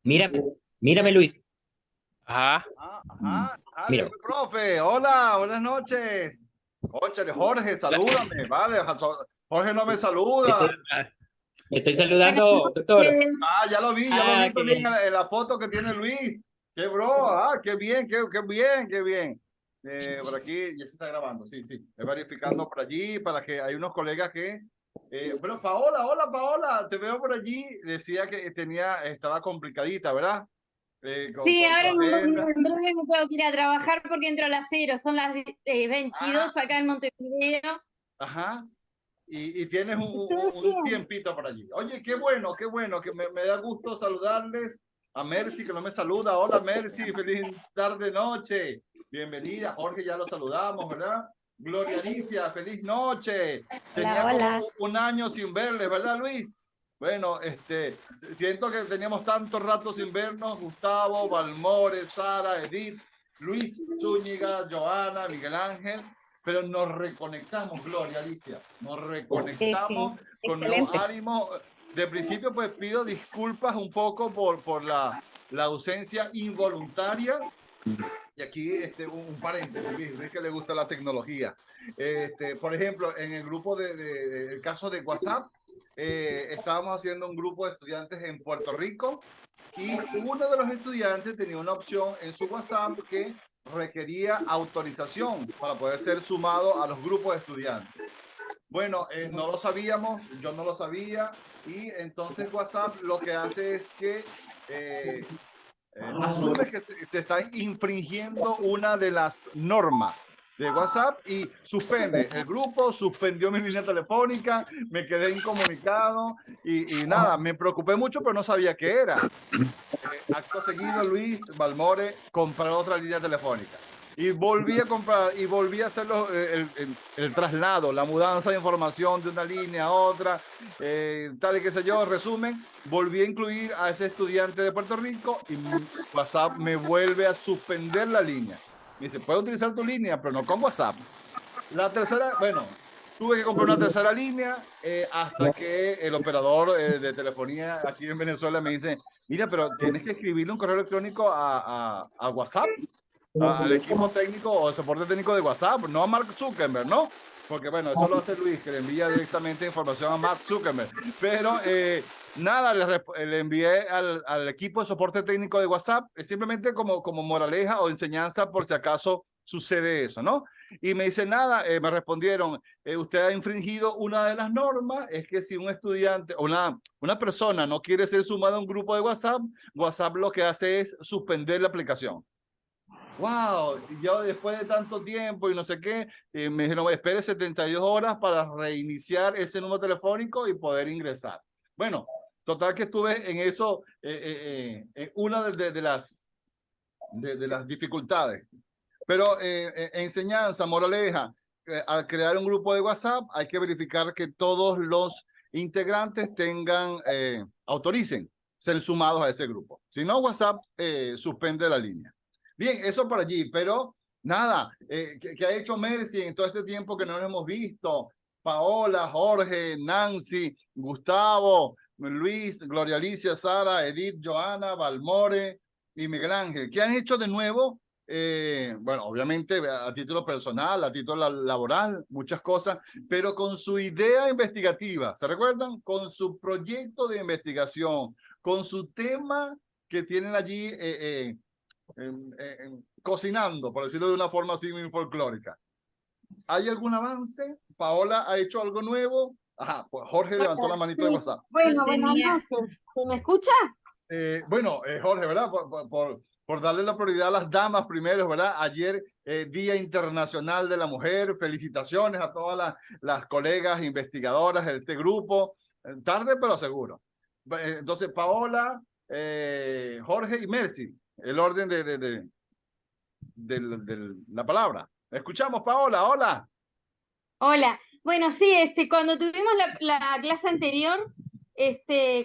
Mírame, mírame, Luis. Ajá. Mira, Profe, hola, buenas noches. Cónchale, Jorge, salúdame, vale. Jorge no me estoy, saluda. estoy Buenas saludando, doctor. noches. Ya lo Ah, vi también que en la foto que tiene Luis. Qué bro, qué bien, qué bien, qué bien. Por aquí ya se está grabando, sí, sí. Estoy verificando por allí para que hay unos colegas que. Bueno, Paola, hola Paola, te veo por allí. Decía que estaba complicadita, ¿verdad? Sí, Con tu ahora agenda. en breve me tengo que ir a trabajar porque entro a las 0, son las 22 Ah, acá en Montevideo. ajá. Y tienes Ustedes un bien. tiempito por allí. Oye, qué bueno, que me da gusto saludarles. A Mercy, que no me saluda. Hola, Mercy, feliz tarde, noche. Bienvenida. Jorge, ya lo saludamos, ¿verdad? Gloria Alicia, feliz noche. Hola, Tenía hola. como un año sin verles, ¿verdad, Luis? Bueno, siento que teníamos tanto rato sin vernos. Gustavo, Balmore, Sara, Edith, Luis Zúñiga, Joana, Miguel Ángel, pero nos reconectamos, Gloria Alicia, nos reconectamos con nuevos Excelente. ánimos. De principio, pues pido disculpas un poco por la ausencia involuntaria. Y aquí un paréntesis, Luis que le gusta la tecnología. Por ejemplo, en el grupo el caso de WhatsApp, estábamos haciendo un grupo de estudiantes en Puerto Rico y uno de los estudiantes tenía una opción en su WhatsApp que requería autorización para poder ser sumado a los grupos de estudiantes. Bueno, no lo sabíamos, yo no lo sabía, y entonces WhatsApp lo que hace es que asume que se está infringiendo una de las normas de WhatsApp y suspende el grupo, suspendió mi línea telefónica, me quedé incomunicado y nada, me preocupé mucho, pero no sabía qué era. Acto seguido, Luis Balmore compró otra línea telefónica. Y volví a comprar y volví a hacer el traslado, la mudanza de información de una línea a otra, tal y qué sé yo, resumen, volví a incluir a ese estudiante de Puerto Rico y WhatsApp me vuelve a suspender la línea. Me dice, puedes utilizar tu línea, pero no con WhatsApp. La tercera, bueno, tuve que comprar una tercera línea hasta que el operador de telefonía aquí en Venezuela me dice, mira, pero tienes que escribirle un correo electrónico a WhatsApp, al equipo técnico o soporte técnico de WhatsApp, no a Mark Zuckerberg, ¿no? Porque bueno, eso lo hace Luis, que le envía directamente información a Mark Zuckerberg. Pero nada, le envié al equipo de soporte técnico de WhatsApp, simplemente como moraleja o enseñanza por si acaso sucede eso, ¿no? Y me dice, nada, me respondieron, usted ha infringido una de las normas, es que si un estudiante o una persona no quiere ser sumada a un grupo de WhatsApp, WhatsApp lo que hace es suspender la aplicación. Wow, y yo después de tanto tiempo y no sé qué, me dijeron, espere 72 horas para reiniciar ese número telefónico y poder ingresar. Bueno, total que estuve en eso, una de las dificultades. Pero enseñanza, moraleja, al crear un grupo de WhatsApp hay que verificar que todos los integrantes autoricen ser sumados a ese grupo. Si no, WhatsApp suspende la línea. Bien, eso por allí, pero nada, ¿qué ha hecho Mercy en todo este tiempo que no nos hemos visto? Paola, Jorge, Nancy, Gustavo, Luis, Gloria Alicia, Sara, Edith, Joana, Balmore y Miguel Ángel. ¿Qué han hecho de nuevo? Bueno, obviamente a título personal, a título laboral, muchas cosas, pero con su idea investigativa, ¿se recuerdan? Con su proyecto de investigación, con su tema que tienen allí cocinando, por decirlo de una forma así muy folclórica. ¿Hay algún avance? ¿Paola ha hecho algo nuevo? Ajá, pues Jorge levantó la manito de Sí. WhatsApp. Bueno, buenas noches. ¿Se me escucha? Bueno, Jorge, ¿verdad? Por darle la prioridad a las damas primero, ¿verdad? Ayer, Día Internacional de la Mujer, felicitaciones a todas las colegas investigadoras de este grupo. Tarde, pero seguro. Entonces, Paola, Jorge y Mercy, el orden de la palabra. Escuchamos, Paola, hola. Hola. Bueno, sí, cuando tuvimos la clase anterior,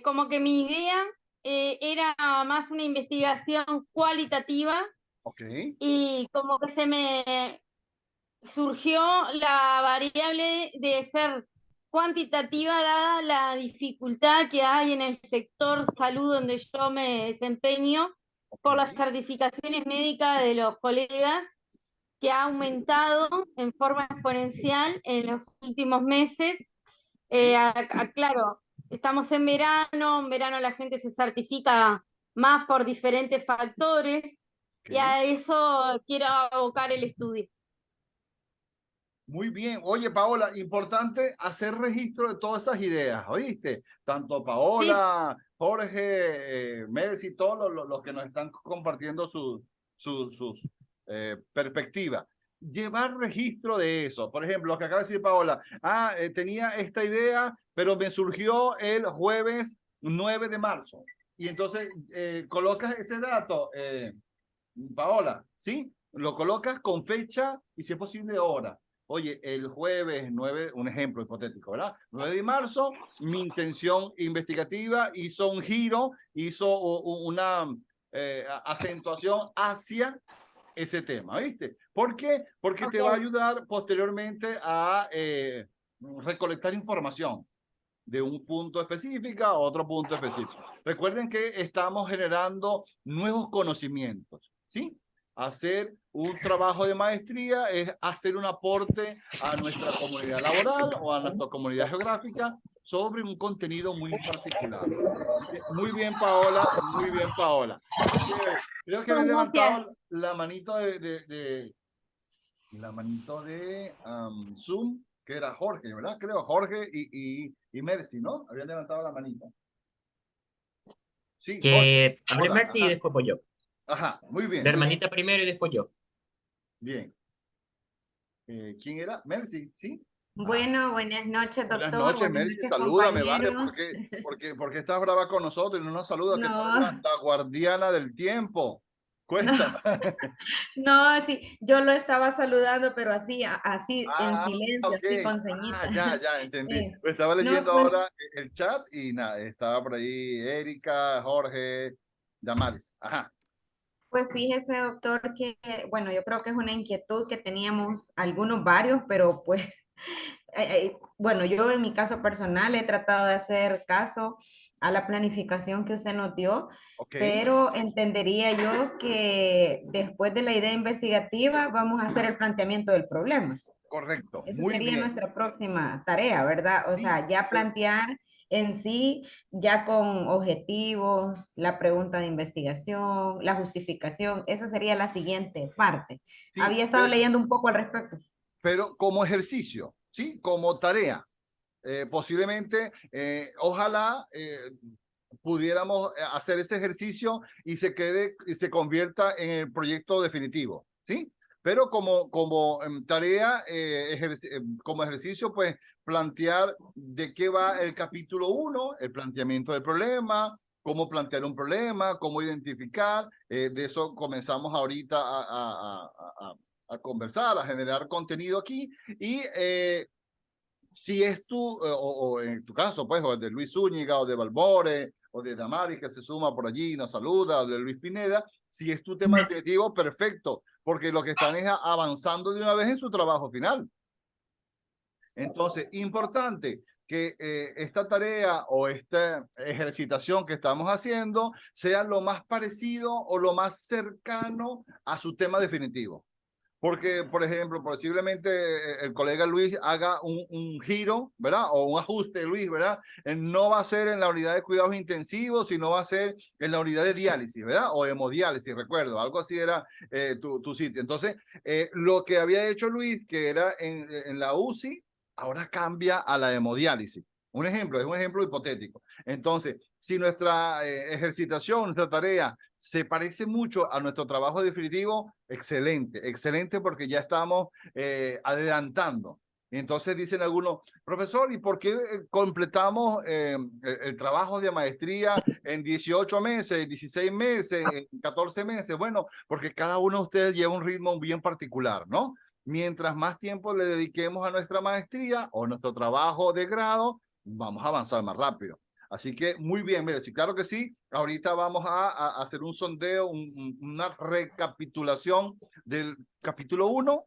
como que mi idea era más una investigación cualitativa Ok. y como que se me surgió la variable de ser cuantitativa dada la dificultad que hay en el sector salud donde yo me desempeño por las certificaciones médicas de los colegas, que ha aumentado en forma exponencial en los últimos meses. Claro, estamos en verano la gente se certifica más por diferentes factores, y a eso quiero abocar el estudio. Muy bien. Oye, Paola, importante hacer registro de todas esas ideas, ¿oíste? Tanto Paola, sí, Jorge, Mercy, todos los que nos están compartiendo sus perspectivas. Llevar registro de eso. Por ejemplo, lo que acaba de decir Paola. Tenía esta idea, pero me surgió el jueves 9 de marzo. Y entonces colocas ese dato, Paola, ¿sí? Lo colocas con fecha y si es posible hora. Oye, el jueves 9, un ejemplo hipotético, ¿verdad? 9 de marzo, mi intención investigativa hizo un giro, hizo una acentuación hacia ese tema, ¿viste? ¿Por qué? Porque te va a ayudar posteriormente a recolectar información de un punto específico a otro punto específico. Recuerden que estamos generando nuevos conocimientos, ¿sí? Hacer un trabajo de maestría es hacer un aporte a nuestra comunidad laboral o a nuestra comunidad geográfica sobre un contenido muy particular. Muy bien, Paola, muy bien, Paola. Creo que había levantado la manito de Zoom, que era Jorge, ¿verdad? Creo, Jorge y Mercy, ¿no? Habían levantado la manita. Sí, Que Jorge. hable Hola, Mercy y después voy yo. Ajá, muy bien. La Muy hermanita bien. primero y después yo. Bien. ¿Quién era? Mercy, ¿sí? Bueno, buenas noches, Buenas doctor. noches, Buenas Mercy. noches, Salúdame, ¿vale? compañeros. ¿Por qué estás brava con nosotros y no nos saludas? Que tú eres No, la guardiana del tiempo. Cuéntame. no, sí, yo lo estaba saludando, pero así en silencio, Ok. así con ceñita. Ya, entendí. Sí. Estaba No, leyendo pues, ahora el chat y nada, estaba por ahí Erika, Jorge, Damaris. Ajá. pues fíjese, doctor, que, bueno, yo creo que es una inquietud que teníamos algunos varios, pero pues, bueno, yo en mi caso personal he tratado de hacer caso a la planificación que usted nos dio, Ok, pero entendería yo que después de la idea investigativa vamos a hacer el planteamiento del problema. correcto. Esa Muy sería bien. nuestra próxima tarea, ¿verdad? O Sí, sea, ya plantear en sí, ya con objetivos, la pregunta de investigación, la justificación, esa sería la siguiente parte. sí, Había estado leyendo un poco al respecto. pero como ejercicio, ¿sí? Como tarea. Posiblemente, ojalá pudiéramos hacer ese ejercicio y se convierta en el proyecto definitivo, ¿sí? Pero como tarea, como ejercicio, pues plantear de qué va el capítulo 1, el planteamiento del problema, cómo plantear un problema, cómo identificar, de eso comenzamos ahorita a conversar, a generar contenido aquí y si es tú, o en tu caso, pues, o de Luis Zúñiga, o de Balbore, o de Damaris, que se suma por allí y nos saluda, o de Luis Pineda, si es tu tema definitivo, perfecto, porque lo que están es avanzando de una vez en su trabajo final. Entonces, importante que esta tarea o esta ejercitación que estamos haciendo sea lo más parecido o lo más cercano a su tema definitivo. Porque, por ejemplo, posiblemente el colega Luis haga un giro, ¿verdad? O un ajuste, Luis, ¿verdad? No va a ser en la unidad de cuidados intensivos, sino va a ser en la unidad de diálisis, ¿verdad? O hemodiálisis, recuerdo. Algo así era tu sitio. Entonces, lo que había hecho Luis, que era en la UCI, ahora cambia a la hemodiálisis. Un ejemplo, es un ejemplo hipotético. Entonces, si nuestra ejercitación, nuestra tarea se parece mucho a nuestro trabajo definitivo, excelente, excelente porque ya estamos adelantando. Entonces dicen algunos, profesor, ¿y por qué completamos el trabajo de maestría en 18 meses, 16 meses, 14 meses? Bueno, porque cada uno de ustedes lleva un ritmo bien particular, ¿no? Mientras más tiempo le dediquemos a nuestra maestría o nuestro trabajo de grado, vamos a avanzar más rápido. Así que muy bien, mire, sí, claro que sí. Ahorita vamos a hacer un sondeo, una recapitulación del capítulo 1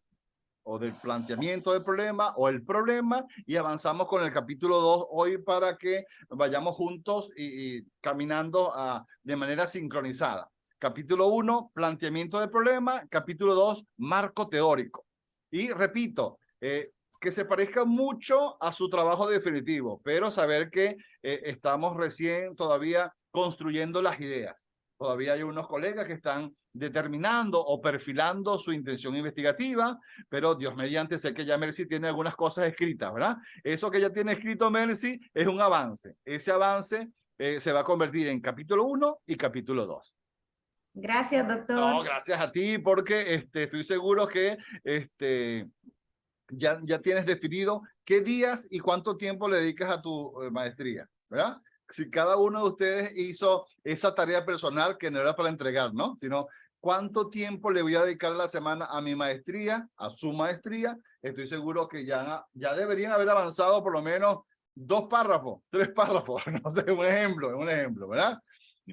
o del planteamiento del problema o el problema y avanzamos con el capítulo 2 hoy para que vayamos juntos y caminando de manera sincronizada. Capítulo 1, planteamiento del problema. Capítulo 2, marco teórico. Y repito, que se parezca mucho a su trabajo definitivo, pero saber que estamos recién todavía construyendo las ideas. Todavía hay unos colegas que están determinando o perfilando su intención investigativa, pero Dios mediante sé que ya Mercy tiene algunas cosas escritas, ¿verdad? Eso que ya tiene escrito Mercy es un avance. Ese avance se va a convertir en capítulo 1 y capítulo 2. Gracias, doctor. No, gracias a ti, porque estoy seguro que ya tienes definido qué días y cuánto tiempo le dedicas a tu maestría, ¿verdad? Si cada uno de ustedes hizo esa tarea personal que no era para entregar, ¿no? Sino cuánto tiempo le voy a dedicar a la semana a mi maestría, a su maestría. Estoy seguro que ya deberían haber avanzado por lo menos 2 párrafos, 3 párrafos, no sé, un ejemplo, ¿verdad?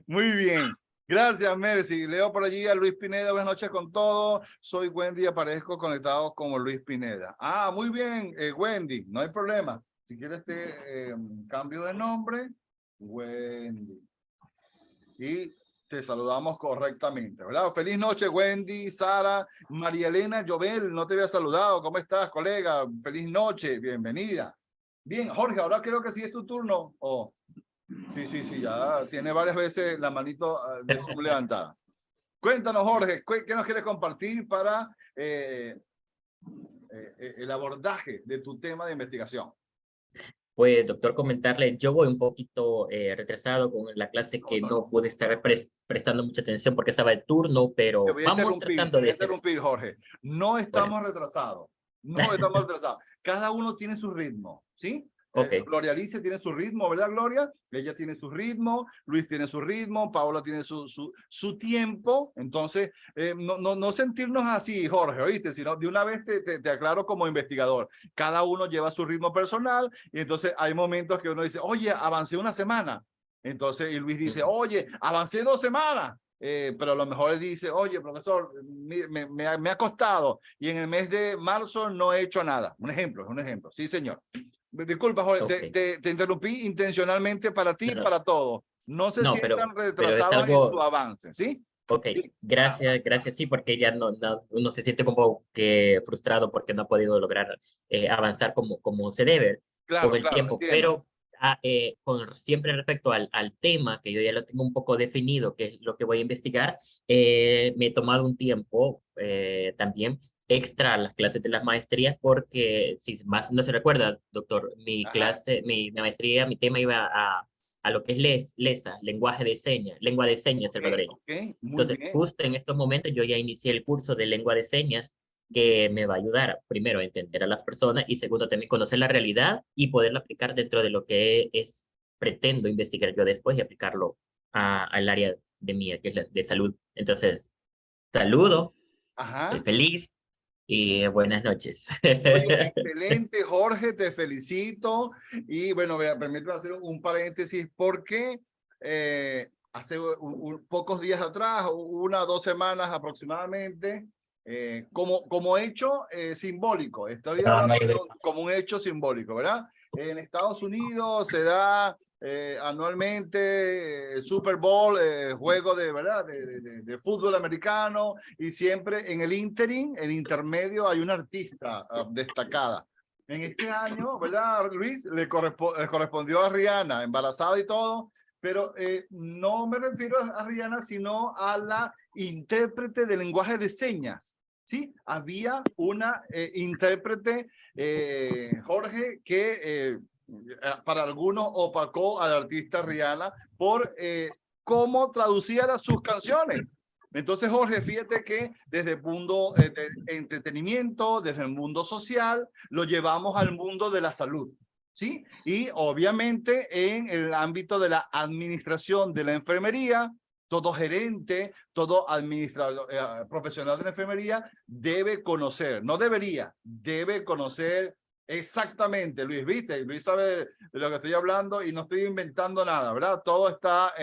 Muy bien. Gracias, Mercy. Leo por allí a Luis Pineda. Buenas noches con todos. Soy Wendy, aparezco conectado como Luis Pineda. Ah, muy bien, Wendy, no hay problema. Si quieres cambio de nombre, Wendy. Y te saludamos correctamente, ¿verdad? Feliz noche, Wendy, Sara, María Elena, Jovel, no te había saludado. ¿Cómo estás, colega? Feliz noche, bienvenida. Bien, Jorge, ahora creo que sí es tu turno. Oh. Sí, ya tiene varias veces la manito de Zoom levantada. Cuéntanos, Jorge, ¿qué nos quieres compartir para el abordaje de tu tema de investigación? Pues, doctor, comentarle, yo voy un poquito retrasado con la clase que no pude estar prestando mucha atención porque estaba de turno, pero vamos tratando de interrumpir, Jorge. No estamos retrasados. No estamos retrasados. Cada uno tiene su ritmo, ¿sí? Okay. Gloria Alicia tiene su ritmo, ¿verdad, Gloria? Ella tiene su ritmo, Luis tiene su ritmo, Paola tiene su tiempo. Entonces, no sentirnos así, Jorge, ¿oíste? Sino de una vez te aclaro como investigador. Cada uno lleva su ritmo personal y entonces hay momentos que uno dice, oye, avancé una semana. Entonces, y Luis dice, oye, avancé 2 semanas. Pero a lo mejor él dice, oye, profesor, me ha costado y en el mes de marzo no he hecho nada. Un ejemplo. Sí, señor. Disculpa, Jorge, Okay. te interrumpí intencionalmente para ti y para todos. No se sientan retrasados algo... en su avance, ¿sí? Ok, gracias, sí, porque ya uno se siente como que frustrado porque no ha podido lograr avanzar como se debe con el tiempo, entiendo. pero siempre respecto al tema, que yo ya lo tengo un poco definido, que es lo que voy a investigar, me he tomado un tiempo también extra a las clases de las maestrías, porque si más no se recuerda, doctor, mi maestría, mi tema iba a lo que es LESA, lengua de señas salvadoreña. Entonces, bien. justo en estos momentos yo ya inicié el curso de lengua de señas que me va a ayudar, primero, a entender a las personas y segundo, también conocer la realidad y poderla aplicar dentro de lo que pretendo investigar yo después y aplicarlo al área de mía, que es la de salud. Entonces, saludo, feliz y buenas noches. Oye, excelente, Jorge, te felicito. Y bueno, permítame hacer un paréntesis porque hace pocos días atrás, 1 o 2 semanas aproximadamente, como hecho simbólico, estoy hablando como un hecho simbólico, ¿verdad? En Estados Unidos se da anualmente el Super Bowl, juego de fútbol americano, y siempre en el intermedio hay una artista destacada. En este año, ¿verdad, Luis? Le correspondió a Rihanna, embarazada y todo, pero no me refiero a Rihanna, sino a la intérprete de lenguaje de señas. Sí, había una intérprete, Jorge, que para algunos opacó al artista Rihanna por cómo traducía sus canciones. Entonces, Jorge, fíjate que desde el mundo de entretenimiento, desde el mundo social, lo llevamos al mundo de la salud, ¿sí? Y obviamente en el ámbito de la administración de la enfermería, todo gerente, todo administrador, profesional de la enfermería debe conocer, no debería, debe conocer exactamente, Luis, ¿viste? Luis sabe de lo que estoy hablando y no estoy inventando nada, ¿verdad? Todo está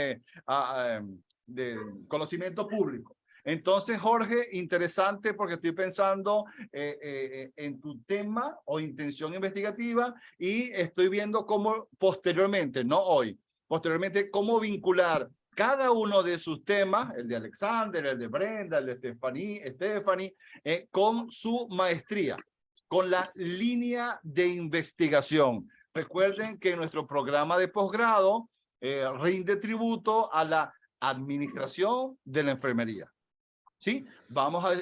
de conocimiento público. Entonces, Jorge, interesante porque estoy pensando en tu tema o intención investigativa y estoy viendo cómo posteriormente, no hoy, posteriormente, cómo vincular cada uno de sus temas, el de Alexander, el de Brenda, el de Stephanie, con su maestría, con la línea de investigación. Recuerden que nuestro programa de posgrado rinde tributo a la administración de la enfermería. ¿Sí?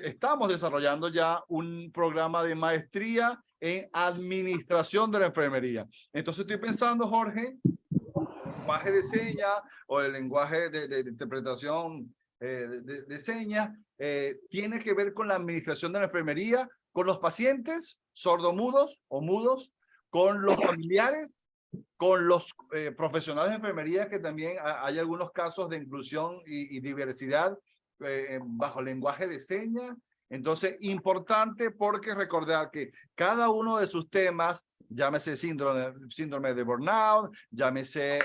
Estamos desarrollando ya un programa de maestría en administración de la enfermería. Entonces estoy pensando, Jorge, el lenguaje de señas o el lenguaje de interpretación de señas tiene que ver con la administración de la enfermería, con los pacientes sordomudos o mudos, con los familiares, con los profesionales de enfermería, que también hay algunos casos de inclusión y diversidad bajo lenguaje de señas. Entonces, importante porque recordar que cada uno de sus temas, llámese síndrome de burnout, llámese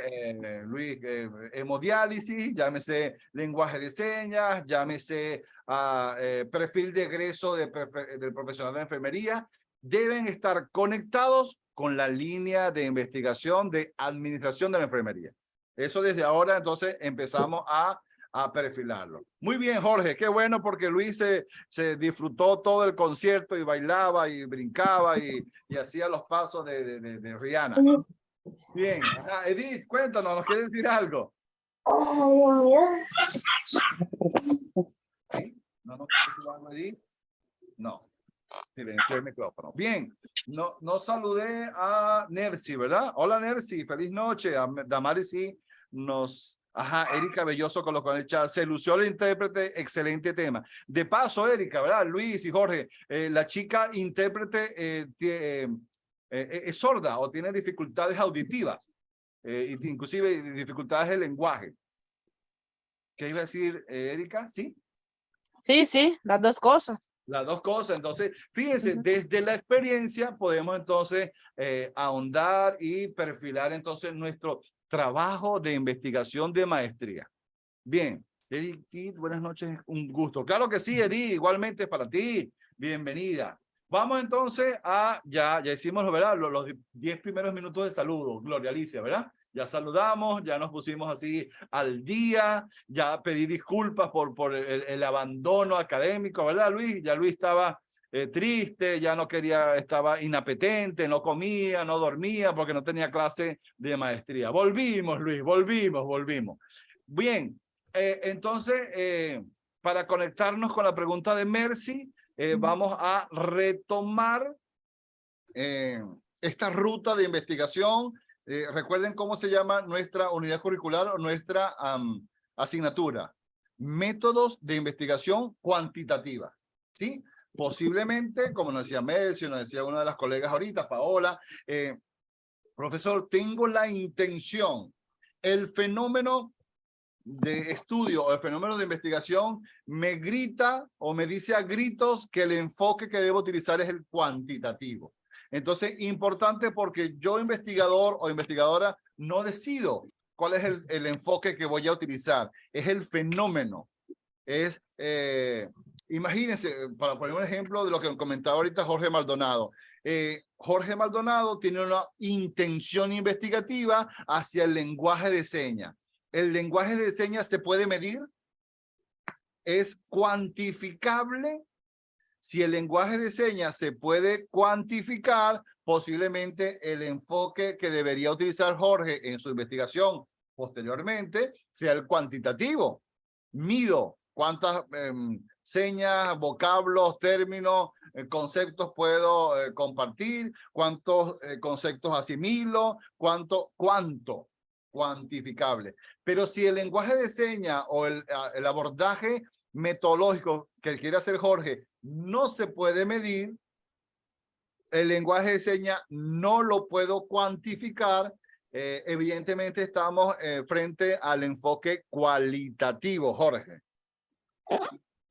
Luis, hemodiálisis, llámese lenguaje de señas, llámese perfil de egreso del profesional de enfermería, deben estar conectados con la línea de investigación de administración de la enfermería. Eso desde ahora, entonces, empezamos a perfilarlo. Muy bien, Jorge, qué bueno porque Luis se disfrutó todo el concierto y bailaba y brincaba y hacía los pasos de Rihanna. Bien, Edith, cuéntanos, ¿nos quieres decir algo? ¿Sí? ¿No algo, Edith? No. Silencio el micrófono. Bien, no saludé a Nercy, ¿verdad? Hola, Nercy, feliz noche. A Damaris sí nos... Ajá, Erika Belloso colocó en el chat. Se lució el intérprete, excelente tema. De paso, Erika, ¿verdad? Luis y Jorge, la chica intérprete es sorda o tiene dificultades auditivas, inclusive dificultades de lenguaje. ¿Qué iba a decir, Erika? ¿Sí? Sí, las dos cosas. Las dos cosas. Entonces, fíjense, desde la experiencia podemos entonces ahondar y perfilar entonces nuestro trabajo de investigación de maestría. Bien, Edith, buenas noches, un gusto. Claro que sí, Edith, igualmente para ti, bienvenida. Vamos entonces ya hicimos, ¿verdad? Los 10 primeros minutos de saludo, Gloria Alicia, ¿verdad? Ya saludamos, ya nos pusimos así al día, ya pedí disculpas por el abandono académico, ¿verdad, Luis? Ya Luis estaba triste, ya no quería, estaba inapetente, no comía, no dormía porque no tenía clase de maestría. Volvimos, Luis, volvimos. Bien, entonces, para conectarnos con la pregunta de Mercy, vamos a retomar esta ruta de investigación. Recuerden cómo se llama nuestra unidad curricular o nuestra asignatura. Métodos de investigación cuantitativa, ¿sí? Posiblemente, como nos decía Mercy, nos decía una de las colegas ahorita, Paola, profesor, tengo la intención, el fenómeno de estudio o el fenómeno de investigación me grita o me dice a gritos que el enfoque que debo utilizar es el cuantitativo. Entonces, importante porque yo, investigador o investigadora, no decido cuál es el enfoque que voy a utilizar. Es el fenómeno. Imagínense, para poner un ejemplo de lo que comentaba ahorita Jorge Maldonado. Jorge Maldonado tiene una intención investigativa hacia el lenguaje de señas. ¿El lenguaje de señas se puede medir? ¿Es cuantificable? Si el lenguaje de señas se puede cuantificar, posiblemente el enfoque que debería utilizar Jorge en su investigación posteriormente sea el cuantitativo. Mido cuántas señas, vocablos, términos, conceptos puedo compartir, cuántos conceptos asimilo, cuánto cuantificable. Pero si el lenguaje de señas o el abordaje metodológico que quiere hacer Jorge no se puede medir, el lenguaje de señas no lo puedo cuantificar, evidentemente estamos frente al enfoque cualitativo, Jorge.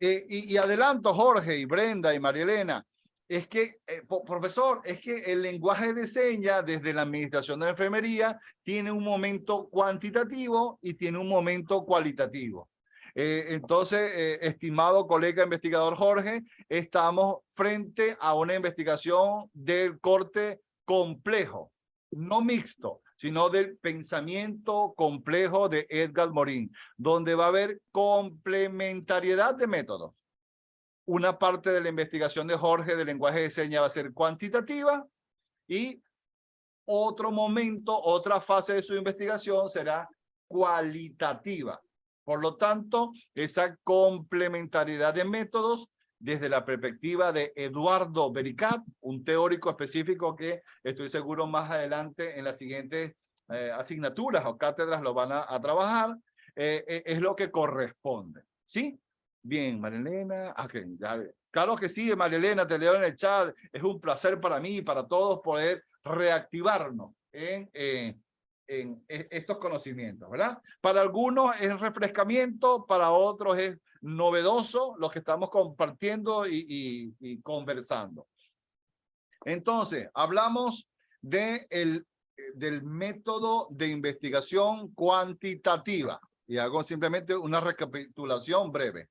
Y adelanto, Jorge y Brenda y María Elena, es que, profesor, es que el lenguaje de señas desde la administración de la enfermería tiene un momento cuantitativo y tiene un momento cualitativo. Entonces, estimado colega investigador Jorge, estamos frente a una investigación del corte complejo, no mixto, sino del pensamiento complejo de Edgar Morin, donde va a haber complementariedad de métodos. Una parte de la investigación de Jorge de lenguaje de señas va a ser cuantitativa y otro momento, otra fase de su investigación será cualitativa. Por lo tanto, esa complementariedad de métodos desde la perspectiva de Eduardo Bericat, un teórico específico que estoy seguro más adelante en las siguientes asignaturas o cátedras lo van a trabajar, es lo que corresponde. ¿Sí? Bien, Marilena. Okay, claro que sí, Marilena, te leo en el chat. Es un placer para mí y para todos poder reactivarnos en estos conocimientos, ¿verdad? Para algunos es refrescamiento, para otros es novedoso lo que estamos compartiendo y conversando. Entonces, hablamos del método de investigación cuantitativa y hago simplemente una recapitulación breve.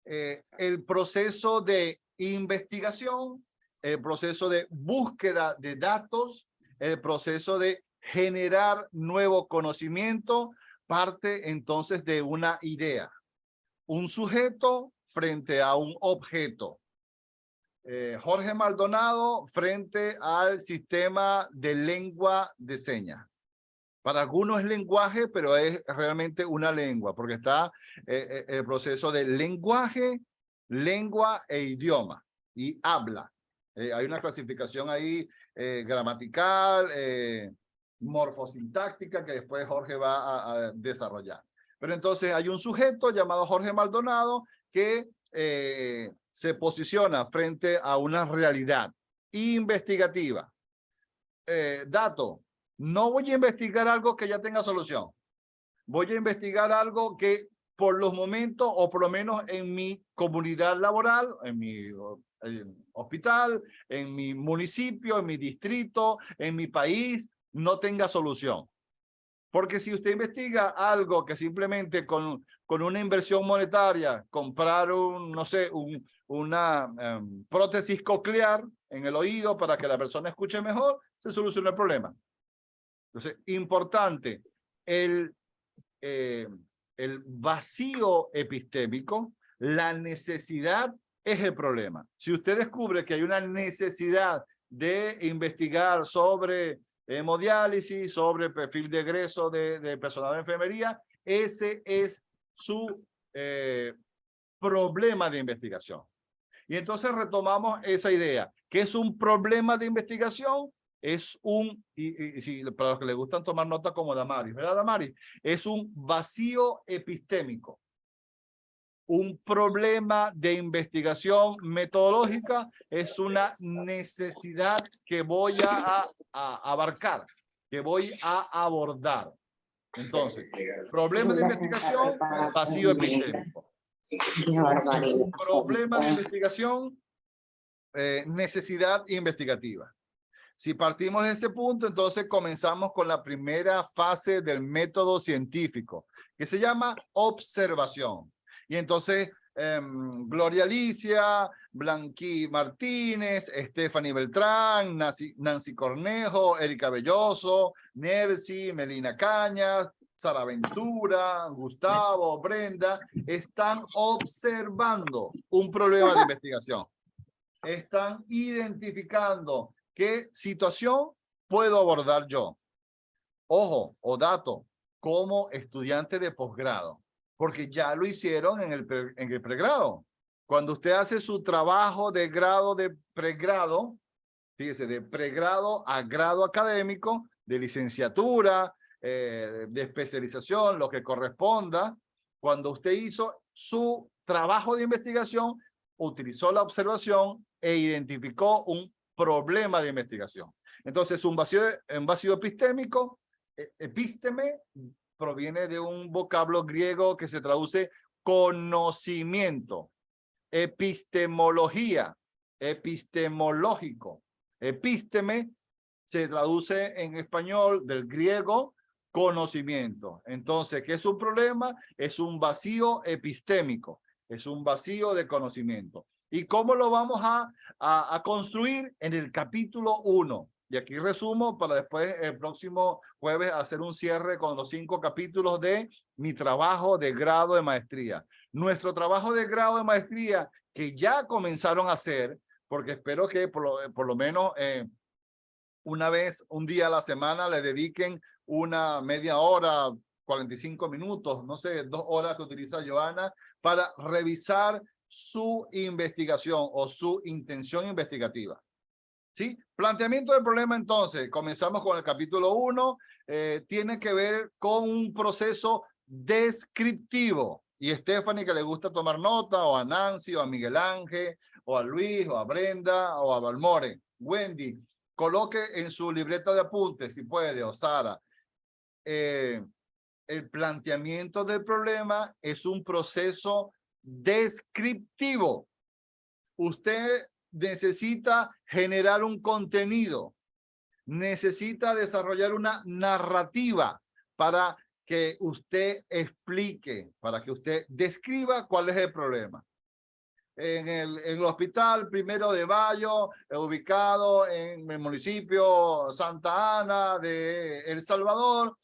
El proceso de investigación, el proceso de búsqueda de datos, el proceso de generar nuevo conocimiento, parte entonces de una idea. Un sujeto frente a un objeto. Jorge Maldonado frente al sistema de lengua de señas. Para algunos es lenguaje, pero es realmente una lengua, porque está el proceso de lenguaje, lengua e idioma y habla. Hay una clasificación ahí gramatical, morfosintáctica que después Jorge va a desarrollar. Pero entonces hay un sujeto llamado Jorge Maldonado que se posiciona frente a una realidad investigativa. Dato. No voy a investigar algo que ya tenga solución. Voy a investigar algo que por los momentos, o por lo menos en mi comunidad laboral, en mi hospital, en mi municipio, en mi distrito, en mi país, no tenga solución. Porque si usted investiga algo que simplemente con una inversión monetaria, comprar no sé, una prótesis coclear en el oído para que la persona escuche mejor, se soluciona el problema. Entonces, importante, el vacío epistémico, la necesidad es el problema. Si usted descubre que hay una necesidad de investigar sobre hemodiálisis, sobre perfil de egreso de personal de enfermería, ese es su problema de investigación. Y entonces retomamos esa idea, que es un problema de investigación. Es si para los que les gustan tomar nota como Damaris, ¿verdad, Damaris? Es un vacío epistémico, un problema de investigación metodológica, es una necesidad que voy a abarcar, que voy a abordar. Entonces, problema de investigación, vacío epistémico. Problema de investigación, necesidad investigativa. Si partimos de ese punto, entonces comenzamos con la primera fase del método científico, que se llama observación. Y entonces, Gloria Alicia, Blanqui Martínez, Stephanie Beltrán, Nancy Cornejo, Erika Belloso, Nercy, Melina Cañas, Sara Ventura, Gustavo, Brenda, están observando un problema de investigación. Están identificando qué situación puedo abordar yo. Ojo, o dato, como estudiante de posgrado, porque ya lo hicieron en el pregrado. Cuando usted hace su trabajo de grado de pregrado, fíjese, de pregrado a grado académico, de licenciatura, de especialización, lo que corresponda, cuando usted hizo su trabajo de investigación, utilizó la observación e identificó un problema de investigación. Entonces, un vacío epistémico, epísteme, proviene de un vocablo griego que se traduce conocimiento, epistemología, epistemológico. Epísteme se traduce en español del griego conocimiento. Entonces, ¿qué es un problema? Es un vacío epistémico, es un vacío de conocimiento. ¿Y cómo lo vamos a construir? En el capítulo 1. Y aquí resumo para después el próximo jueves hacer un cierre con los 5 capítulos de mi trabajo de grado de maestría. Nuestro trabajo de grado de maestría que ya comenzaron a hacer, porque espero que por lo menos una vez, un día a la semana le dediquen una media hora, 45 minutos, no sé, 2 horas que utiliza Joana para revisar su investigación o su intención investigativa. ¿Sí? Planteamiento del problema, entonces, comenzamos con el capítulo 1, tiene que ver con un proceso descriptivo. Y Stephanie, que le gusta tomar nota, o a Nancy, o a Miguel Ángel, o a Luis, o a Brenda, o a Balmore. Wendy, coloque en su libreta de apuntes, si puede, o Sara. El planteamiento del problema es un proceso descriptivo. Usted necesita generar un contenido, necesita desarrollar una narrativa para que usted explique, para que usted describa cuál es el problema. En el hospital Primero de Mayo, ubicado en el municipio Santa Ana de El Salvador,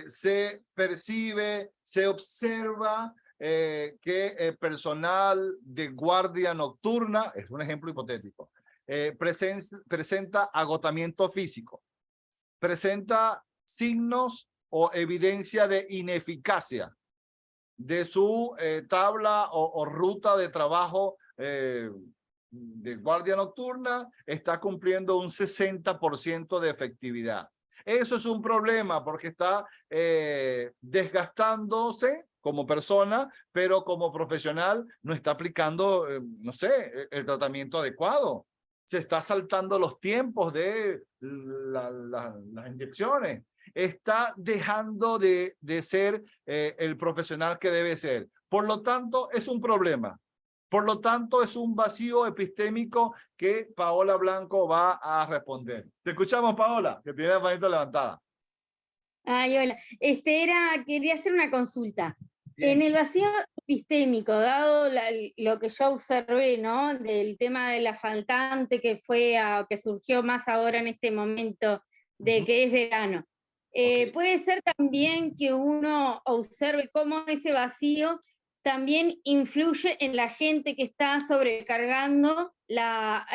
se percibe, se observa que el personal de guardia nocturna, es un ejemplo hipotético, presenta agotamiento físico, presenta signos o evidencia de ineficacia de su tabla o ruta de trabajo de guardia nocturna, está cumpliendo un 60% de efectividad. Eso es un problema porque está desgastándose como persona, pero como profesional no está aplicando, no sé, el tratamiento adecuado. Se está saltando los tiempos de las inyecciones. Está dejando de ser el profesional que debe ser. Por lo tanto, es un problema. Por lo tanto, es un vacío epistémico que Paola Blanco va a responder. Te escuchamos, Paola, que tiene la manita levantada. Ay, hola. Quería hacer una consulta. Bien. En el vacío epistémico, dado lo que yo observé, ¿no? Del tema de la faltante que surgió más ahora en este momento de que es verano. Okay. Puede ser también que uno observe cómo ese vacío también influye en la gente que está sobrecargando la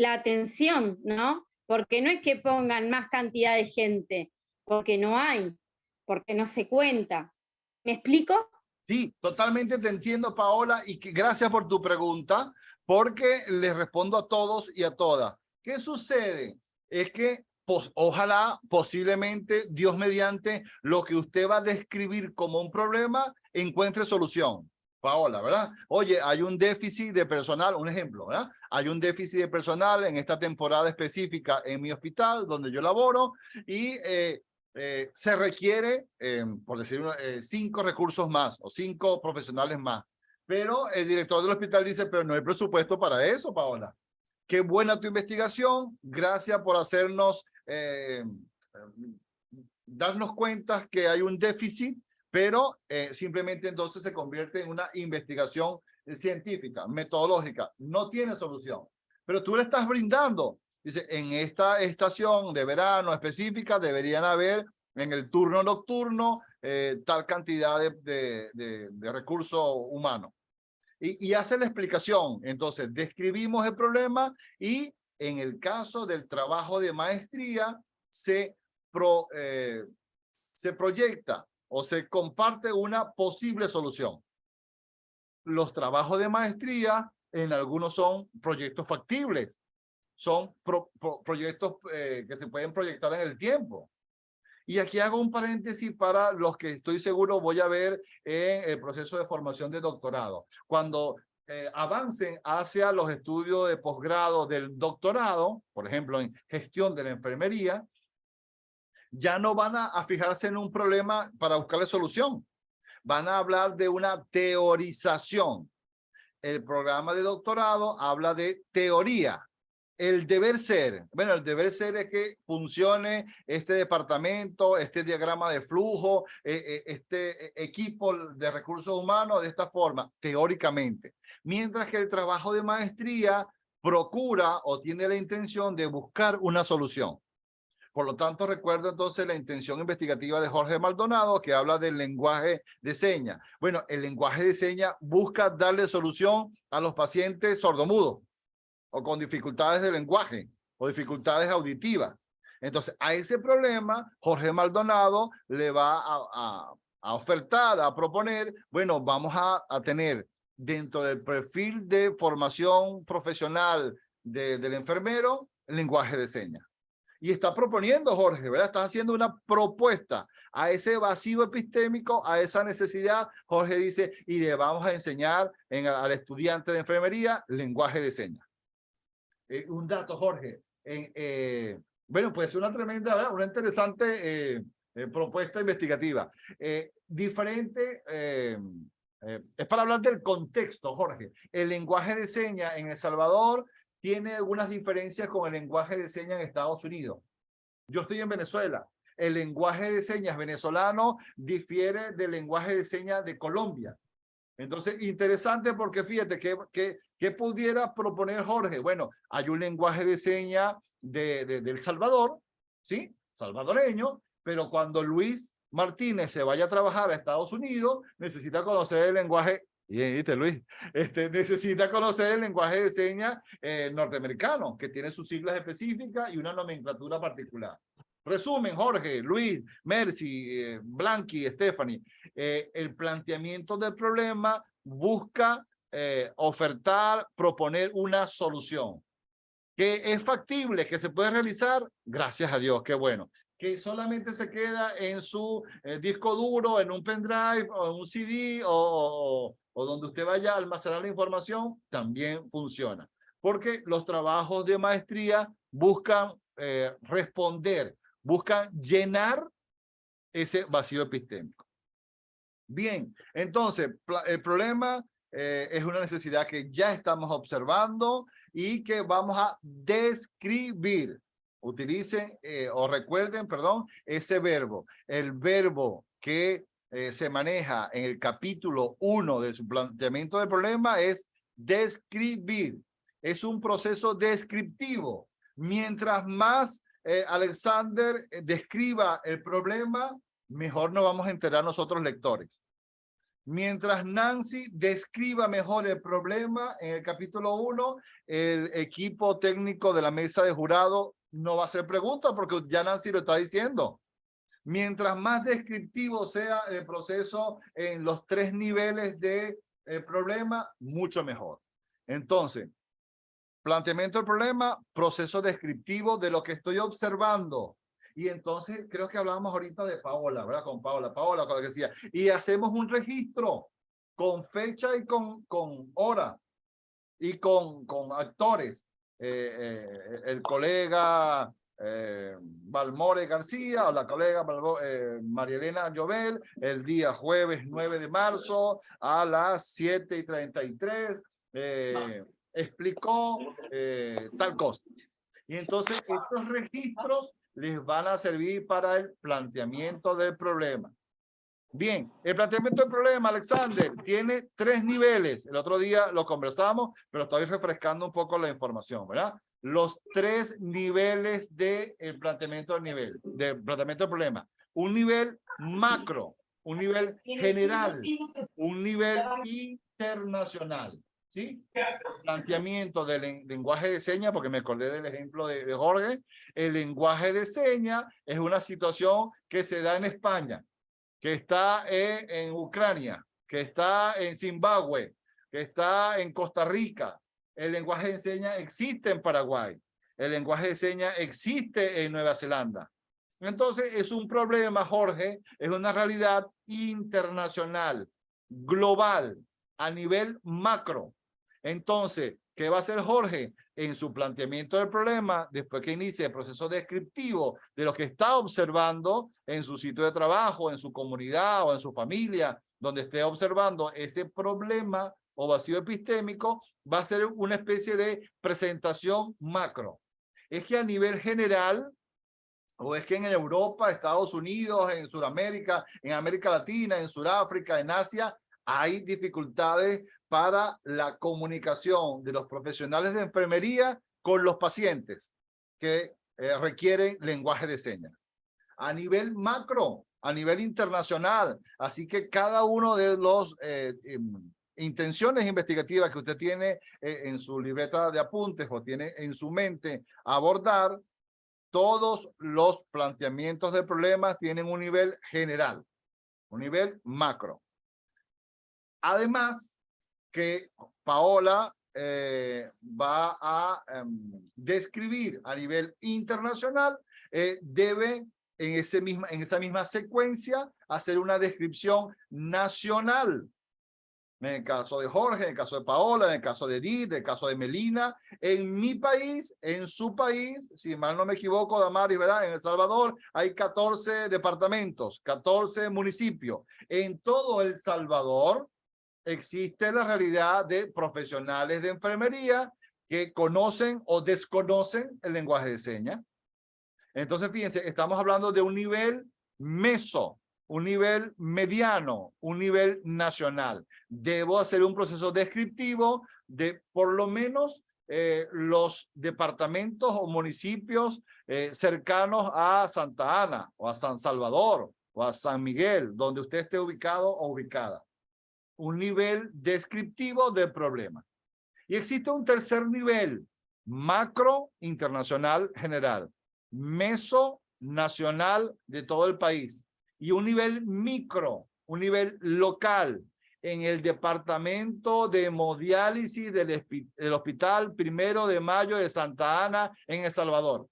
atención, ¿no? Porque no es que pongan más cantidad de gente, porque no hay, porque no se cuenta. ¿Me explico? Sí, totalmente te entiendo, Paola, y gracias por tu pregunta, porque les respondo a todos y a todas. ¿Qué sucede? Es que ojalá, posiblemente, Dios mediante, lo que usted va a describir como un problema, encuentre solución. Paola, ¿verdad? Oye, hay un déficit de personal, un ejemplo, ¿verdad? Hay un déficit de personal en esta temporada específica en mi hospital, donde yo laboro, y se requiere, por decir 5 recursos más o 5 profesionales más. Pero el director del hospital dice, pero no hay presupuesto para eso, Paola. Qué buena tu investigación. Gracias por hacernos, darnos cuenta que hay un déficit, pero simplemente entonces se convierte en una investigación científica, metodológica. No tiene solución. Pero tú le estás brindando. Dice, en esta estación de verano específica deberían haber en el turno nocturno tal cantidad de recursos humanos. Y hace la explicación. Entonces, describimos el problema y en el caso del trabajo de maestría se proyecta o se comparte una posible solución. Los trabajos de maestría en algunos son proyectos factibles, son proyectos que se pueden proyectar en el tiempo. Y aquí hago un paréntesis para los que estoy seguro voy a ver en el proceso de formación de doctorado. Cuando avancen hacia los estudios de posgrado del doctorado, por ejemplo, en gestión de la enfermería, ya no van a fijarse en un problema para buscarle solución. Van a hablar de una teorización. El programa de doctorado habla de teoría. El deber ser. Bueno, el deber ser es que funcione este departamento, este diagrama de flujo, este equipo de recursos humanos de esta forma, teóricamente. Mientras que el trabajo de maestría procura o tiene la intención de buscar una solución. Por lo tanto, recuerdo entonces la intención investigativa de Jorge Maldonado, que habla del lenguaje de señas. Bueno, el lenguaje de señas busca darle solución a los pacientes sordomudos o con dificultades de lenguaje o dificultades auditivas. Entonces, a ese problema, Jorge Maldonado le va a ofertar, a proponer, bueno, vamos a tener dentro del perfil de formación profesional del enfermero, el lenguaje de señas. Y está proponiendo, Jorge, ¿verdad? Estás haciendo una propuesta a ese vacío epistémico, a esa necesidad. Jorge dice, y le vamos a enseñar al estudiante de enfermería lenguaje de señas. Un dato, Jorge. Bueno, pues una tremenda, ¿verdad? Una interesante propuesta investigativa. Diferente, es para hablar del contexto, Jorge. El lenguaje de señas en El Salvador tiene algunas diferencias con el lenguaje de señas en Estados Unidos. Yo estoy en Venezuela. El lenguaje de señas venezolano difiere del lenguaje de señas de Colombia. Entonces, interesante porque fíjate que pudiera proponer Jorge. Bueno, hay un lenguaje de señas del Salvador, ¿sí? Salvadoreño, pero cuando Luis Martínez se vaya a trabajar a Estados Unidos, necesita conocer el lenguaje. Bien, ¿viste, Luis? Necesita conocer el lenguaje de señas norteamericano, que tiene sus siglas específicas y una nomenclatura particular. Resumen, Jorge, Luis, Mercy, Blanqui, Stephanie. El planteamiento del problema busca ofertar, proponer una solución. Que es factible, que se puede realizar, gracias a Dios, qué bueno. Que solamente se queda en su disco duro, en un pendrive, o en un CD, o donde usted vaya a almacenar la información, también funciona. Porque los trabajos de maestría buscan responder, buscan llenar ese vacío epistémico. Bien, entonces, el problema es una necesidad que ya estamos observando y que vamos a describir. Utilicen o recuerden, perdón, ese verbo. El verbo que se maneja en el capítulo 1 de su planteamiento del problema es describir. Es un proceso descriptivo. Mientras más Alexander describa el problema, mejor nos vamos a enterar nosotros lectores. Mientras Nancy describa mejor el problema en el capítulo 1, el equipo técnico de la mesa de jurado no va a hacer preguntas porque ya Nancy lo está diciendo. Mientras más descriptivo sea el proceso en los 3 niveles del problema, mucho mejor. Entonces, planteamiento del problema, proceso descriptivo de lo que estoy observando. Y entonces creo que hablábamos ahorita de Paola, ¿verdad? Con Paola, con la que decía. Y hacemos un registro con fecha y con hora y con actores. El colega Balmore García o la colega María Elena Llobel el día jueves 9 de marzo a las 7:33 explicó tal cosa. Y entonces estos registros les van a servir para el planteamiento del problema. Bien, el planteamiento del problema, Alexander, tiene 3 niveles. El otro día lo conversamos, pero estoy refrescando un poco la información, ¿verdad? Los 3 niveles del planteamiento del planteamiento del problema. Un nivel macro, un nivel general, un nivel internacional. ¿Sí? Planteamiento del lenguaje de señas, porque me acordé del ejemplo de Jorge. El lenguaje de señas es una situación que se da en España, que está en Ucrania, que está en Zimbabue, que está en Costa Rica. El lenguaje de señas existe en Paraguay. El lenguaje de señas existe en Nueva Zelanda. Entonces es un problema, Jorge, es una realidad internacional, global, a nivel macro. Entonces, ¿qué va a hacer Jorge? En su planteamiento del problema, después que inicie el proceso descriptivo de lo que está observando en su sitio de trabajo, en su comunidad o en su familia, donde esté observando ese problema, o vacío epistémico, va a ser una especie de presentación macro. Es que a nivel general, o es que en Europa, Estados Unidos, en Sudamérica, en América Latina, en Sudáfrica, en Asia, hay dificultades para la comunicación de los profesionales de enfermería con los pacientes que requieren lenguaje de señas. A nivel macro, a nivel internacional, así que cada uno de los intenciones investigativas que usted tiene en su libreta de apuntes o tiene en su mente abordar, todos los planteamientos de problemas tienen un nivel general, un nivel macro. Además, que Paola va a describir a nivel internacional, debe en esa misma secuencia hacer una descripción nacional. En el caso de Jorge, en el caso de Paola, en el caso de Edith, en el caso de Melina, en mi país, en su país, si mal no me equivoco, Damaris, ¿verdad? En El Salvador hay 14 departamentos, 14 municipios. En todo El Salvador existe la realidad de profesionales de enfermería que conocen o desconocen el lenguaje de señas. Entonces, fíjense, estamos hablando de un nivel meso, un nivel mediano, un nivel nacional. Debo hacer un proceso descriptivo de por lo menos los departamentos o municipios cercanos a Santa Ana o a San Salvador o a San Miguel, donde usted esté ubicado o ubicada. Un nivel descriptivo del problema. Y existe un tercer nivel, macro, internacional, general, meso, nacional de todo el país, y un nivel micro, un nivel local, en el departamento de hemodiálisis del Hospital 1 de Mayo de Santa Ana en El Salvador.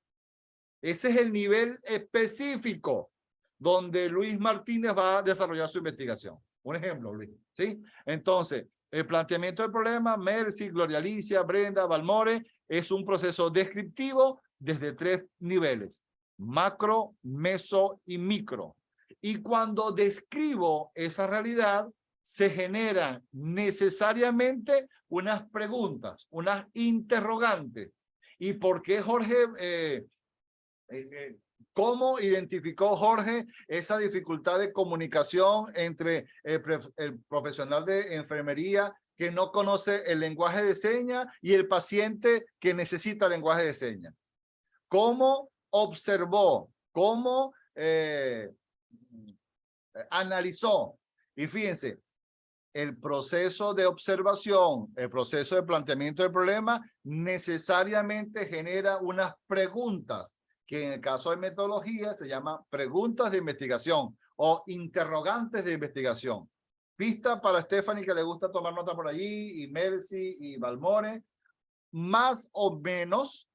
Ese es el nivel específico donde Luis Martínez va a desarrollar su investigación. Un ejemplo, Luis, ¿sí? Entonces, el planteamiento del problema, Mercy, Gloria Alicia, Brenda, Valmore, es un proceso descriptivo desde 3 niveles, macro, meso y micro. Y cuando describo esa realidad, se generan necesariamente unas preguntas, unas interrogantes. ¿Y por qué Jorge ¿cómo identificó Jorge esa dificultad de comunicación entre el profesional de enfermería que no conoce el lenguaje de señas y el paciente que necesita lenguaje de señas? ¿Cómo observó? ¿Cómo analizó? Y fíjense, el proceso de observación, el proceso de planteamiento del problema necesariamente genera unas preguntas que en el caso de metodología se llama preguntas de investigación o interrogantes de investigación. Pista para Stephanie, que le gusta tomar nota por allí, y Mercy y Valmore, más o menos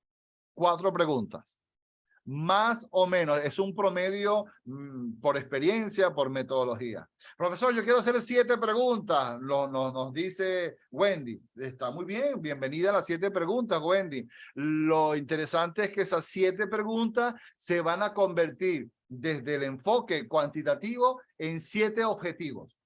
4 preguntas. Más o menos, es un promedio por experiencia, por metodología. Profesor, yo quiero hacer 7 preguntas, nos dice Wendy. Está muy bien, bienvenida a las 7 preguntas, Wendy. Lo interesante es que esas 7 preguntas se van a convertir desde el enfoque cuantitativo en 7 objetivos.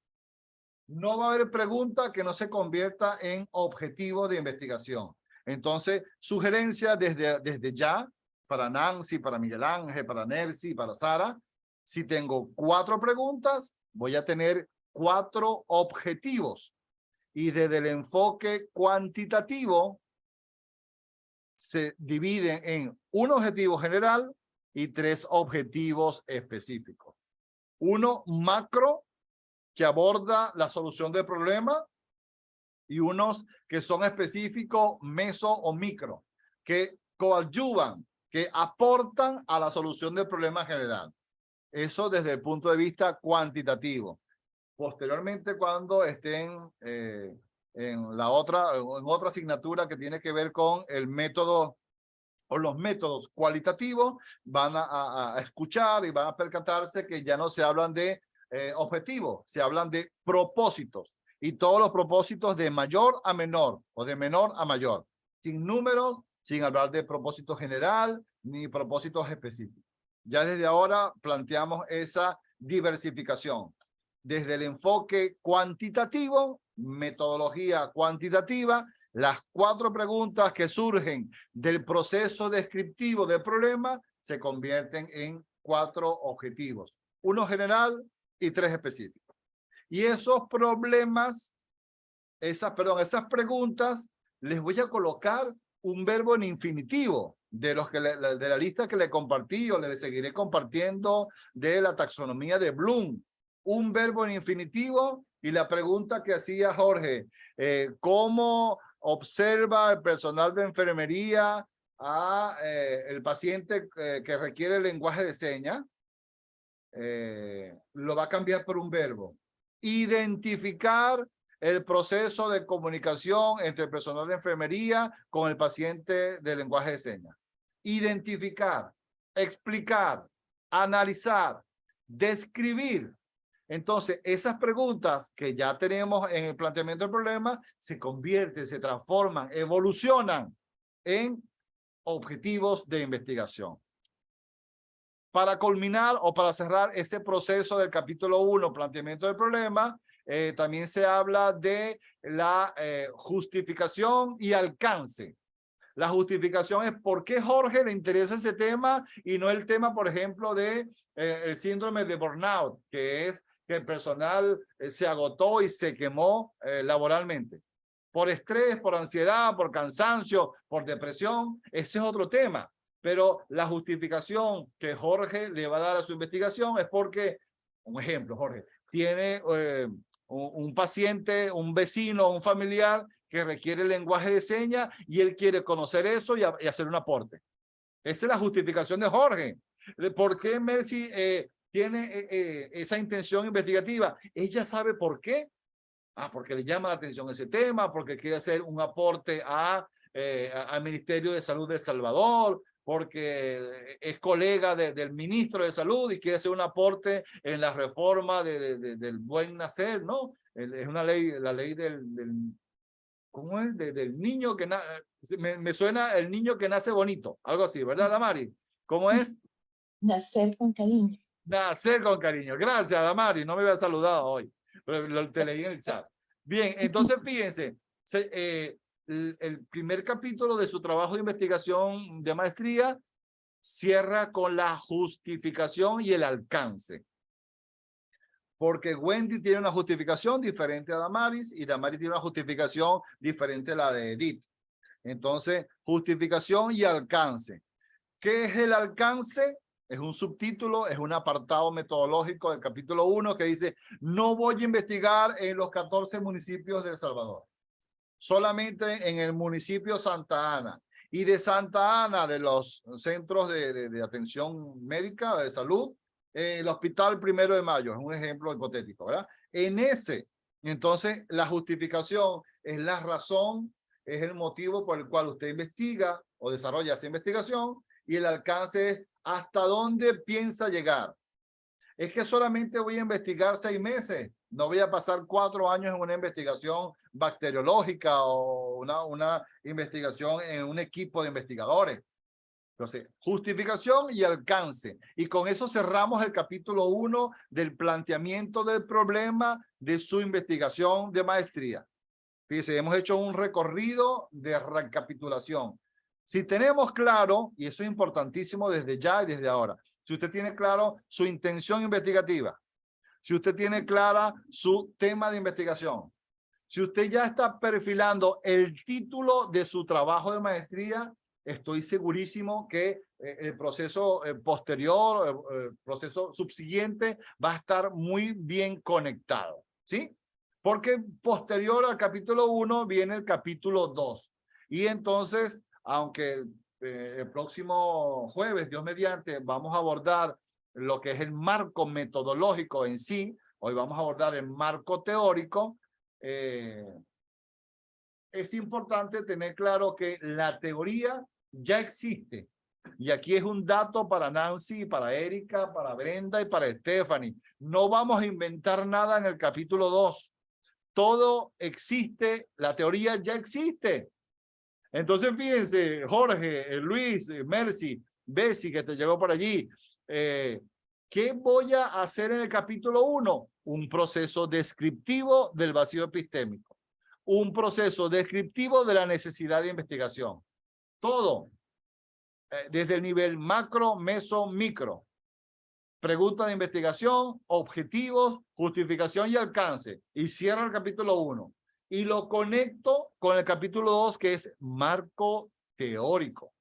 No va a haber pregunta que no se convierta en objetivo de investigación. Entonces, sugerencia desde ya, para Nancy, para Miguel Ángel, para Nercy, para Sara. Si tengo 4 preguntas, voy a tener 4 objetivos. Y desde el enfoque cuantitativo, se dividen en un objetivo general y 3 objetivos específicos. Uno macro, que aborda la solución del problema, y unos que son específicos, meso o micro, que coadyuvan, que aportan a la solución del problema general. Eso desde el punto de vista cuantitativo. Posteriormente, cuando estén en otra asignatura que tiene que ver con el método o los métodos cualitativos, van a escuchar y van a percatarse que ya no se hablan de objetivos, se hablan de propósitos. Y todos los propósitos de mayor a menor o de menor a mayor, sin números, sin hablar de propósito general ni propósitos específicos. Ya desde ahora planteamos esa diversificación. Desde el enfoque cuantitativo metodología cuantitativa, las 4 preguntas que surgen del proceso descriptivo del problema se convierten en 4 objetivos, 1 general y 3 específicos. Y esos problemas, esas preguntas, les voy a colocar un verbo en infinitivo de la lista que le compartí o le seguiré compartiendo de la taxonomía de Bloom. Un verbo en infinitivo y la pregunta que hacía Jorge, ¿cómo observa el personal de enfermería a el paciente que requiere el lenguaje de señas? Lo va a cambiar por un verbo. Identificar el proceso de comunicación entre el personal de enfermería con el paciente de lenguaje de señas. Identificar, explicar, analizar, describir. Entonces, esas preguntas que ya tenemos en el planteamiento del problema se convierten, se transforman, evolucionan en objetivos de investigación. Para culminar o para cerrar ese proceso del capítulo 1, planteamiento del problema, también se habla de la justificación y alcance. La justificación es por qué Jorge le interesa ese tema y no el tema, por ejemplo, de el síndrome de burnout, que es que el personal se agotó y se quemó laboralmente. Por estrés, por ansiedad, por cansancio, por depresión, ese es otro tema. Pero la justificación que Jorge le va a dar a su investigación es porque, un ejemplo, Jorge, tiene un paciente, un vecino, un familiar que requiere el lenguaje de señas y él quiere conocer eso y hacer un aporte. Esa es la justificación de Jorge. ¿Por qué Mercy tiene esa intención investigativa? Ella sabe por qué. Porque le llama la atención ese tema, porque quiere hacer un aporte al Ministerio de Salud de El Salvador, porque es colega del ministro de Salud y quiere hacer un aporte en la reforma del buen nacer, ¿no? Es una ley, la ley ¿cómo es? Del niño que me suena el niño que nace bonito, algo así, ¿verdad, Damari? ¿Cómo es? Nacer con cariño. Nacer con cariño. Gracias, Damari, no me había saludado hoy, pero te leí en el chat. Bien, entonces fíjense, el primer capítulo de su trabajo de investigación de maestría cierra con la justificación y el alcance. Porque Wendy tiene una justificación diferente a Damaris y Damaris tiene una justificación diferente a la de Edith. Entonces, justificación y alcance. ¿Qué es el alcance? Es un subtítulo, es un apartado metodológico del capítulo 1 que dice, no voy a investigar en los 14 municipios de El Salvador, solamente en el municipio Santa Ana. Y de Santa Ana, de los centros de atención médica, de salud, el Hospital 1 de Mayo, es un ejemplo hipotético, ¿verdad? En ese, entonces, la justificación es la razón, es el motivo por el cual usted investiga o desarrolla esa investigación, y el alcance es hasta dónde piensa llegar. Es que solamente voy a investigar 6 meses, no voy a pasar 4 años en una investigación bacteriológica o una investigación en un equipo de investigadores. Entonces, justificación y alcance. Y con eso cerramos el capítulo 1 del planteamiento del problema de su investigación de maestría. Fíjense, hemos hecho un recorrido de recapitulación. Si tenemos claro, y eso es importantísimo desde ya y desde ahora, si usted tiene claro su intención investigativa, si usted tiene clara su tema de investigación, si usted ya está perfilando el título de su trabajo de maestría, estoy segurísimo que el proceso posterior, el proceso subsiguiente va a estar muy bien conectado, ¿sí? Porque posterior al capítulo 1 viene el capítulo 2. Y entonces, aunque el próximo jueves, Dios mediante, vamos a abordar lo que es el marco metodológico en sí, hoy vamos a abordar el marco teórico, es importante tener claro que la teoría ya existe. Y aquí es un dato para Nancy, para Erika, para Brenda y para Stephanie. No vamos a inventar nada en el capítulo 2. Todo existe, la teoría ya existe. Entonces, fíjense, Jorge, Luis, Mercy, Bessie, que te llegó por allí. ¿Qué ¿Qué voy a hacer en el capítulo 1? Un proceso descriptivo del vacío epistémico. Un proceso descriptivo de la necesidad de investigación. Todo. Desde el nivel macro, meso, micro. Pregunta de investigación, objetivos, justificación y alcance. Y cierra el capítulo 1. Y lo conecto con el capítulo 2, que es marco teórico.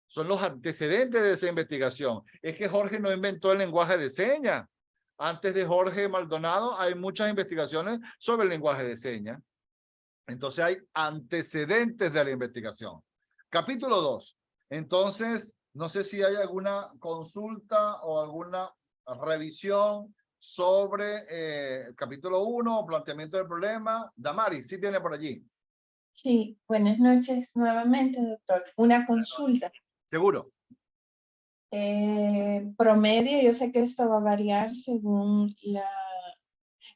Son los antecedentes de esa investigación. Es que Jorge no inventó el lenguaje de señas. Antes de Jorge Maldonado hay muchas investigaciones sobre el lenguaje de señas. Entonces hay antecedentes de la investigación. Capítulo 2. Entonces, no sé si hay alguna consulta o alguna revisión sobre el capítulo 1, planteamiento del problema. Damaris, sí tiene por allí. Sí, buenas noches nuevamente, doctor. Una consulta. Seguro. Promedio, yo sé que esto va a variar según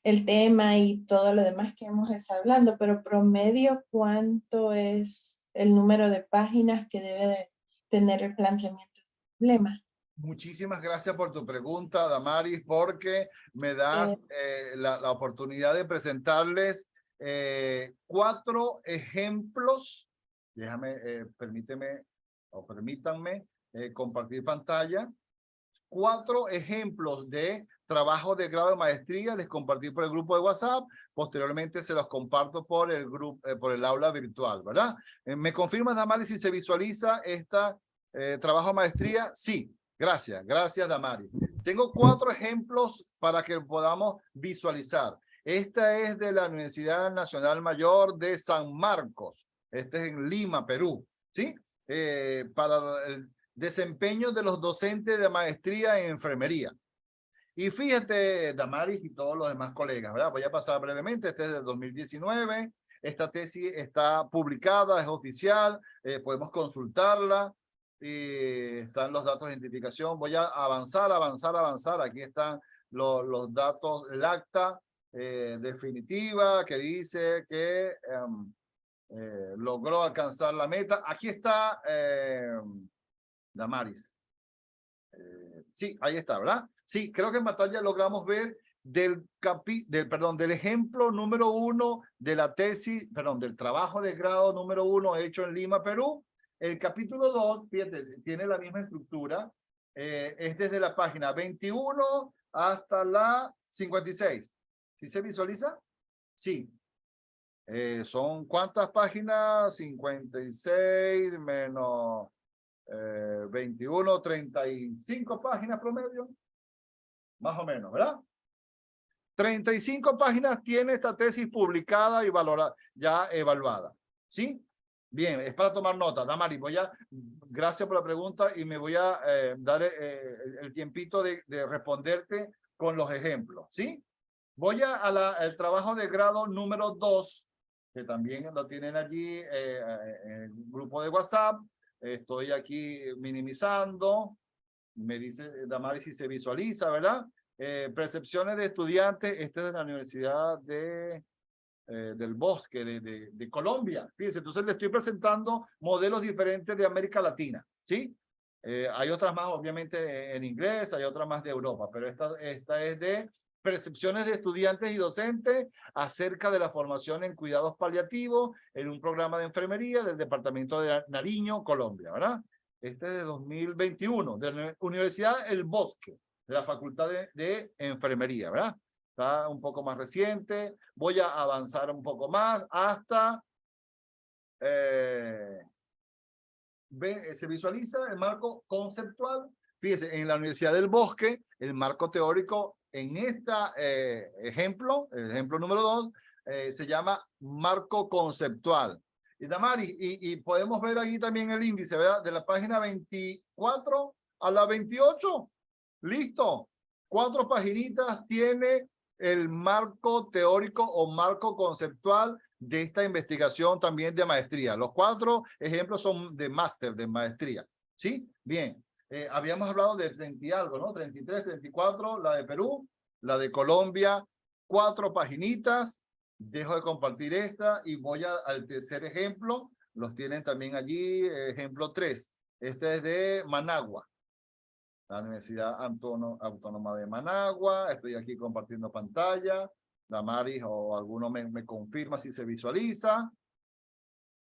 el tema y todo lo demás que hemos estado hablando, pero promedio, ¿cuánto es el número de páginas que debe de tener el planteamiento del problema? Muchísimas gracias por tu pregunta, Damaris, porque me das la oportunidad de presentarles 4 ejemplos. Permítanme compartir pantalla. 4 ejemplos de trabajo de grado de maestría. Les compartí por el grupo de WhatsApp. Posteriormente se los comparto por el grupo, por el aula virtual, ¿verdad? ¿Me confirmas, Damaris, si se visualiza esta trabajo de maestría? Sí. Gracias, Damari. Tengo 4 ejemplos para que podamos visualizar. Esta es de la Universidad Nacional Mayor de San Marcos. Este es en Lima, Perú. ¿Sí? Para el desempeño de los docentes de maestría en enfermería. Y fíjate, Damaris y todos los demás colegas, ¿verdad? Voy a pasar brevemente. Este es del 2019. Esta tesis está publicada, es oficial. Podemos consultarla. Están los datos de identificación. Voy a avanzar. Aquí están los datos, el acta definitiva que dice que logró alcanzar la meta. Aquí está Damaris. Sí, ahí está, ¿verdad? Sí, creo que en pantalla logramos ver del ejemplo número 1 de la tesis, del trabajo de grado número 1 hecho en Lima, Perú. El capítulo 2, fíjate, tiene la misma estructura, es desde la página 21 hasta la 56. ¿Sí se visualiza? Sí. ¿Son cuántas páginas? 56 menos 21, 35 páginas promedio. Más o menos, ¿verdad? 35 páginas tiene esta tesis publicada y valorada, ya evaluada. ¿Sí? Bien, es para tomar nota. Damari, gracias por la pregunta y me voy a dar el tiempito de responderte con los ejemplos. ¿Sí? Voy al trabajo de grado número 2, que también lo tienen allí en el grupo de WhatsApp. Estoy aquí minimizando. Me dice Damari si se visualiza, ¿verdad? Percepciones de estudiantes. Este es de la Universidad del Bosque de Colombia. Fíjense, entonces le estoy presentando modelos diferentes de América Latina, ¿sí? Hay otras más, obviamente, en inglés, hay otras más de Europa, pero esta es de percepciones de estudiantes y docentes acerca de la formación en cuidados paliativos en un programa de enfermería del departamento de Nariño, Colombia, ¿verdad? Este es de 2021, de la Universidad El Bosque, de la Facultad de Enfermería, ¿verdad? Está un poco más reciente. Voy a avanzar un poco más hasta... se visualiza el marco conceptual. Fíjese, en la Universidad del Bosque, el marco teórico en este ejemplo, el ejemplo número 2, se llama marco conceptual. Y Damari, y podemos ver aquí también el índice, ¿verdad? De la página 24 a la 28. Listo. 4 paginitas tiene el marco teórico o marco conceptual de esta investigación también de maestría. Los 4 ejemplos son de máster, de maestría. ¿Sí? Bien. Habíamos hablado de 30 y algo, ¿no? 33, 34, la de Perú, la de Colombia, 4 paginitas. Dejo de compartir esta y voy al tercer ejemplo. Los tienen también allí, ejemplo 3. Este es de Managua. la Universidad Autónoma de Managua. Estoy aquí compartiendo pantalla. Damaris o alguno me confirma si se visualiza.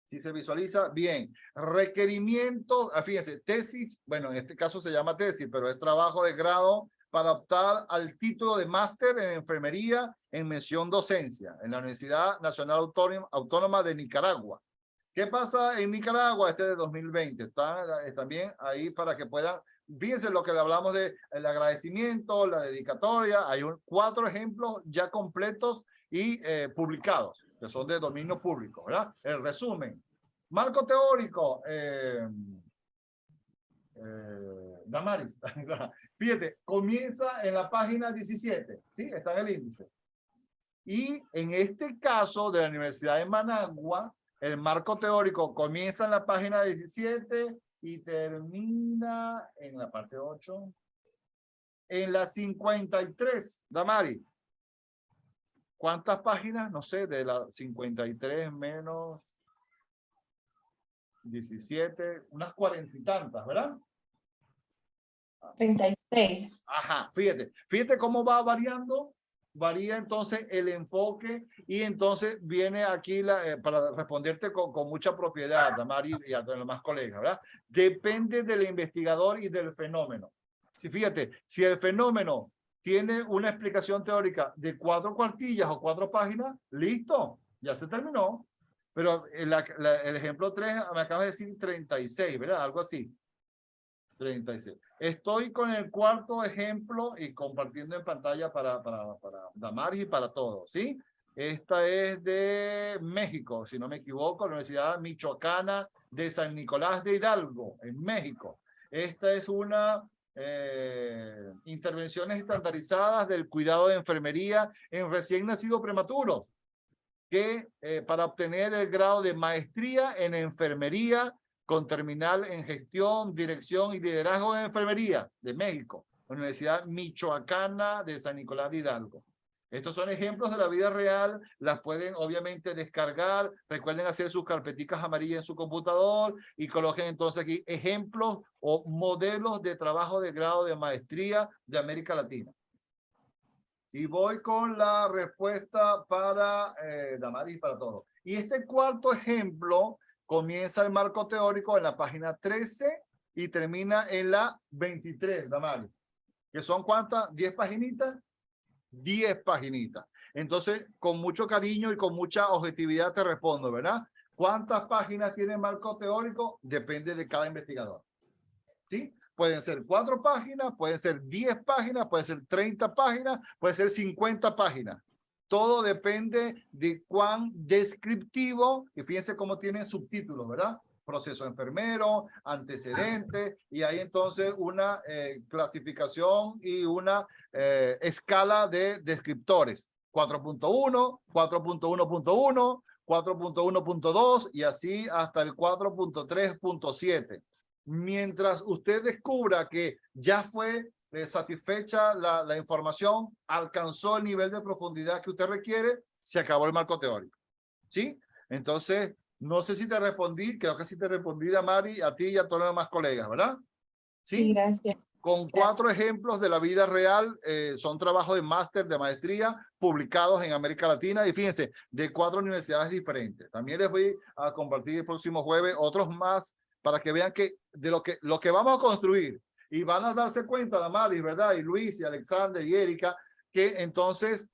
Si se visualiza, bien. Requerimientos, fíjense, tesis, bueno, en este caso se llama tesis, pero es trabajo de grado para optar al título de máster en enfermería en mención docencia en la Universidad Nacional Autónoma de Nicaragua. ¿Qué pasa en Nicaragua? Este de 2020. Está también ahí para que puedan, fíjense lo que le hablamos de el agradecimiento, la dedicatoria. Hay 4 ejemplos ya completos y publicados, que son de dominio público, ¿verdad? El resumen. Marco teórico. Damaris. Fíjate, comienza en la página 17, ¿sí? Está en el índice. Y en este caso de la Universidad de Managua, el marco teórico comienza en la página 17 y termina en la parte 8. En la 53, Damaris. ¿Cuántas páginas? No sé, de la 53 menos 17, unas 40 y tantas, ¿verdad? 36. Ajá, fíjate cómo va variando. Varía entonces el enfoque y entonces viene aquí para responderte con mucha propiedad, Damari y a los demás colegas, ¿verdad? Depende del investigador y del fenómeno. Fíjate, si el fenómeno tiene una explicación teórica de 4 cuartillas o 4 páginas, listo, ya se terminó. Pero el ejemplo 3 me acaba de decir 36, ¿verdad? Algo así. 36. Estoy con el 4º ejemplo y compartiendo en pantalla para Damaris y para todos, ¿sí? Esta es de México, si no me equivoco, la Universidad Michoacana de San Nicolás de Hidalgo, en México. Esta es una intervenciones estandarizadas del cuidado de enfermería en recién nacidos prematuros, que para obtener el grado de maestría en enfermería con terminal en gestión, dirección y liderazgo en enfermería de México, Universidad Michoacana de San Nicolás de Hidalgo. Estos son ejemplos de la vida real, las pueden obviamente descargar, recuerden hacer sus carpeticas amarillas en su computador y coloquen entonces aquí ejemplos o modelos de trabajo de grado de maestría de América Latina. Y voy con la respuesta para Damaris, para todos. Y este 4º ejemplo comienza el marco teórico en la página 13 y termina en la 23, Damaris. ¿Que son cuántas? ¿10 paginitas? 10 paginitas. Entonces, con mucho cariño y con mucha objetividad te respondo, ¿verdad? ¿Cuántas páginas tiene el marco teórico? Depende de cada investigador. ¿Sí? Pueden ser 4 páginas, pueden ser 10 páginas, pueden ser 30 páginas, pueden ser 50 páginas. Todo depende de cuán descriptivo, y fíjense cómo tienen subtítulos, ¿verdad? Proceso enfermero, antecedentes, y hay entonces una clasificación y una escala de descriptores. 4.1, 4.1.1, 4.1.2 y así hasta el 4.3.7. Mientras usted descubra que ya fue satisfecha la información, alcanzó el nivel de profundidad que usted requiere, se acabó el marco teórico. ¿Sí? Entonces, no sé si te respondí, creo que sí te respondí a Mari, a ti y a todos los demás colegas, ¿verdad? Sí, gracias. Con 4 ejemplos de la vida real, son trabajos de máster, de maestría, publicados en América Latina, y fíjense, de 4 universidades diferentes. También les voy a compartir el próximo jueves otros más, para que vean que de lo que vamos a construir, y van a darse cuenta, Damaris, ¿verdad? Y Luis, y Alexander, y Erika, que entonces,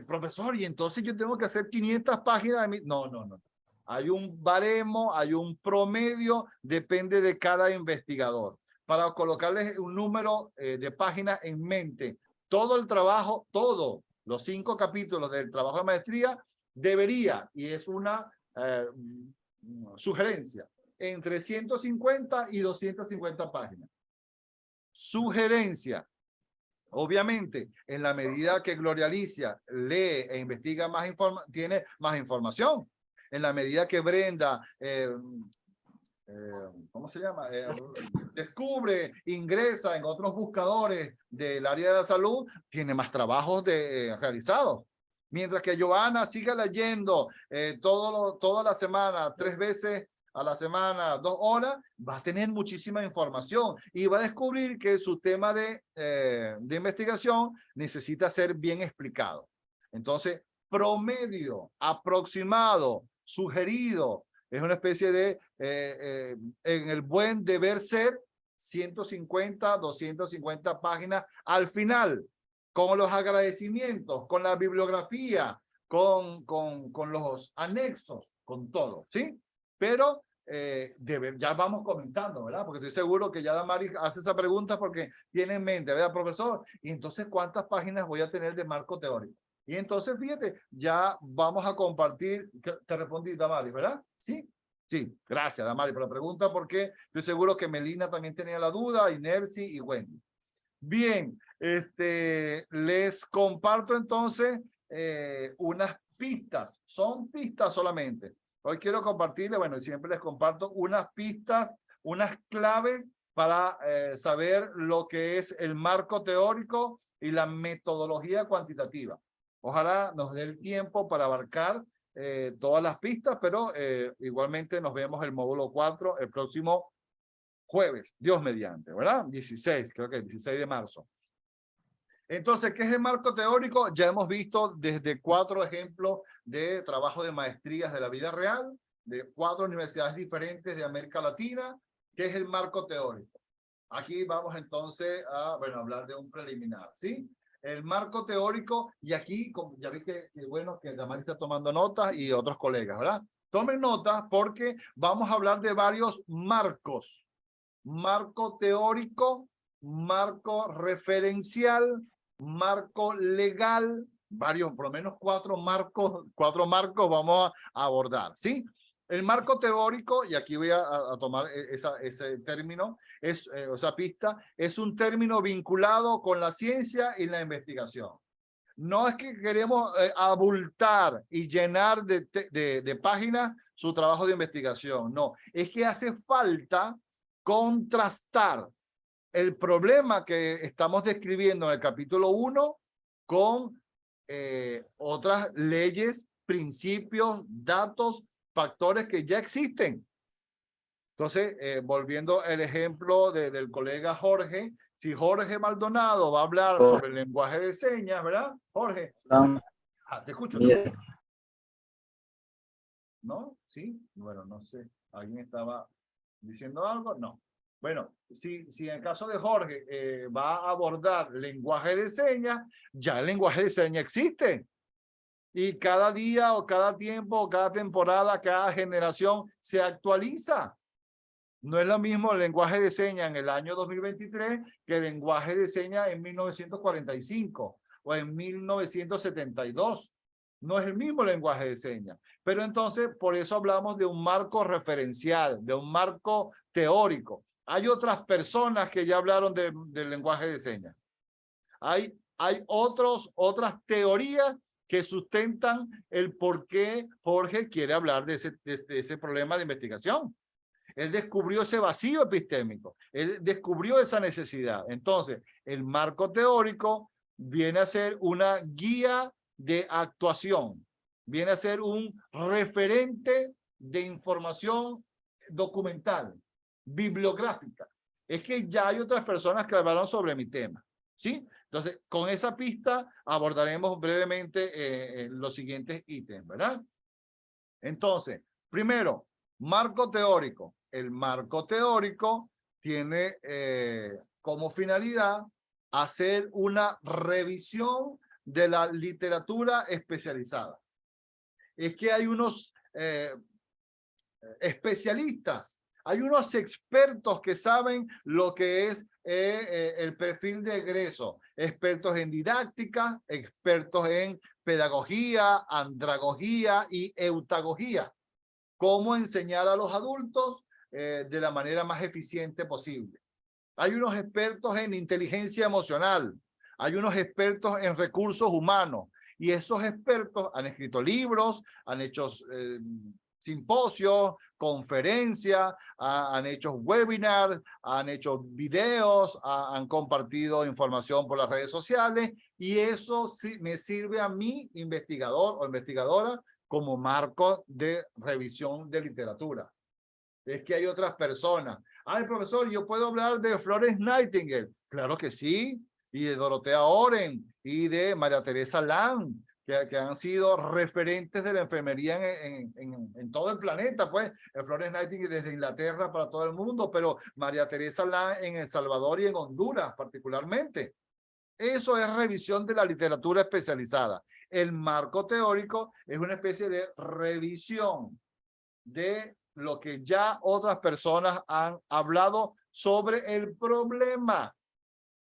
profesor, y entonces yo tengo que hacer 500 páginas de mi... No. Hay un baremo, hay un promedio, depende de cada investigador. Para colocarles un número de páginas en mente, todo el trabajo, todos los 5 capítulos del trabajo de maestría, debería, y es una sugerencia, entre 150 y 250 páginas. Sugerencia. Obviamente, en la medida que Gloria Alicia lee e investiga tiene más información. En la medida que Brenda, ¿cómo se llama? Descubre, ingresa en otros buscadores del área de la salud, tiene más trabajos realizados. Mientras que Joana sigue leyendo toda la semana, 3 veces a la semana, 2 horas, va a tener muchísima información y va a descubrir que su tema de investigación necesita ser bien explicado. Entonces, promedio, aproximado, sugerido, es una especie de, en el buen deber ser, 150, 250 páginas al final, con los agradecimientos, con la bibliografía, con los anexos, con todo, ¿sí? Pero ya vamos comenzando, ¿verdad? Porque estoy seguro que ya Damaris hace esa pregunta porque tiene en mente, ¿verdad, profesor? Y entonces, ¿cuántas páginas voy a tener de marco teórico? Y entonces, fíjate, ya vamos a compartir, te respondí, Damaris, ¿verdad? Sí. Sí, gracias, Damaris, por la pregunta, porque estoy seguro que Melina también tenía la duda, y Nercy y Wendy. Bien, les comparto entonces unas pistas, son pistas solamente. Hoy quiero compartirles, bueno, siempre les comparto unas pistas, unas claves para saber lo que es el marco teórico y la metodología cuantitativa. Ojalá nos dé el tiempo para abarcar todas las pistas, pero igualmente nos vemos el módulo 4 el próximo jueves, Dios mediante, ¿verdad? 16, creo que el 16 de marzo. Entonces, ¿qué es el marco teórico? Ya hemos visto desde 4 ejemplos de trabajo de maestrías de la vida real, de 4 universidades diferentes de América Latina. ¿Qué es el marco teórico? Aquí vamos entonces a, bueno, hablar de un preliminar, ¿sí? El marco teórico, y aquí, como ya vi que bueno, que Damaris está tomando notas y otros colegas, ¿verdad? Tomen notas porque vamos a hablar de varios marcos. Marco teórico, marco referencial, marco legal, varios, por lo menos 4 marcos vamos a abordar, ¿sí? El marco teórico, y aquí voy a tomar ese término, esa pista, es un término vinculado con la ciencia y la investigación. No es que queremos abultar y llenar de páginas su trabajo de investigación, no, es que hace falta contrastar el problema que estamos describiendo en el capítulo 1 con otras leyes, principios, datos, factores que ya existen. Entonces, volviendo al ejemplo del colega Jorge, si Jorge Maldonado va a hablar sobre el lenguaje de señas, ¿verdad? Jorge, te escucho. ¿No? ¿Sí? Bueno, no sé. ¿Alguien estaba diciendo algo? No. Bueno, si en el caso de Jorge va a abordar lenguaje de señas, ya el lenguaje de señas existe. Y cada día o cada tiempo, cada temporada, cada generación se actualiza. No es lo mismo el lenguaje de señas en el año 2023 que el lenguaje de señas en 1945 o en 1972. No es el mismo lenguaje de señas. Pero entonces, por eso hablamos de un marco referencial, de un marco teórico. Hay otras personas que ya hablaron del lenguaje de señas. Hay otras teorías que sustentan el por qué Jorge quiere hablar de ese problema de investigación. Él descubrió ese vacío epistémico, él descubrió esa necesidad. Entonces, el marco teórico viene a ser una guía de actuación, viene a ser un referente de información documental, bibliográfica. Es que ya hay otras personas que hablaron sobre mi tema, ¿sí? Entonces, con esa pista abordaremos brevemente los siguientes ítems, ¿verdad? Entonces, primero, marco teórico. El marco teórico tiene como finalidad hacer una revisión de la literatura especializada. Es que hay unos especialistas, hay unos expertos que saben lo que es el perfil de egreso, expertos en didáctica, expertos en pedagogía, andragogía y eutagogía. Cómo enseñar a los adultos de la manera más eficiente posible. Hay unos expertos en inteligencia emocional, hay unos expertos en recursos humanos, y esos expertos han escrito libros, han hecho simposios, conferencias, han hecho webinars, han hecho videos, han compartido información por las redes sociales, y eso sí me sirve a mí, investigador o investigadora, como marco de revisión de literatura. es que hay otras personas. Ay, profesor, yo puedo hablar de Florence Nightingale. Claro que sí, y de Dorothea Oren, y de María Teresa Land, que han sido referentes de la enfermería en todo el planeta, pues. Florence Nightingale desde Inglaterra para todo el mundo, pero María Teresa Land en El Salvador y en Honduras particularmente. Eso es revisión de la literatura especializada. El marco teórico es una especie de revisión de lo que ya otras personas han hablado sobre el problema,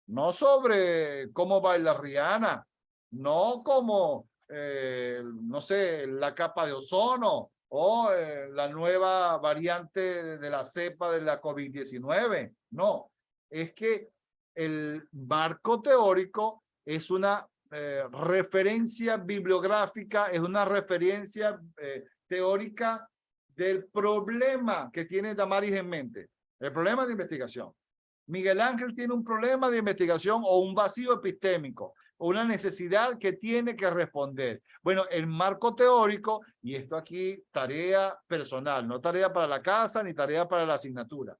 no sobre cómo baila Rihanna, no como, no sé, la capa de ozono o la nueva variante de la cepa de la COVID-19. No, es que el marco teórico es una referencia bibliográfica, es una referencia teórica del problema que tiene Damaris en mente, el problema de investigación. Miguel Ángel tiene un problema de investigación o un vacío epistémico, o una necesidad que tiene que responder. Bueno, el marco teórico, y esto aquí tarea personal, no tarea para la casa ni tarea para la asignatura.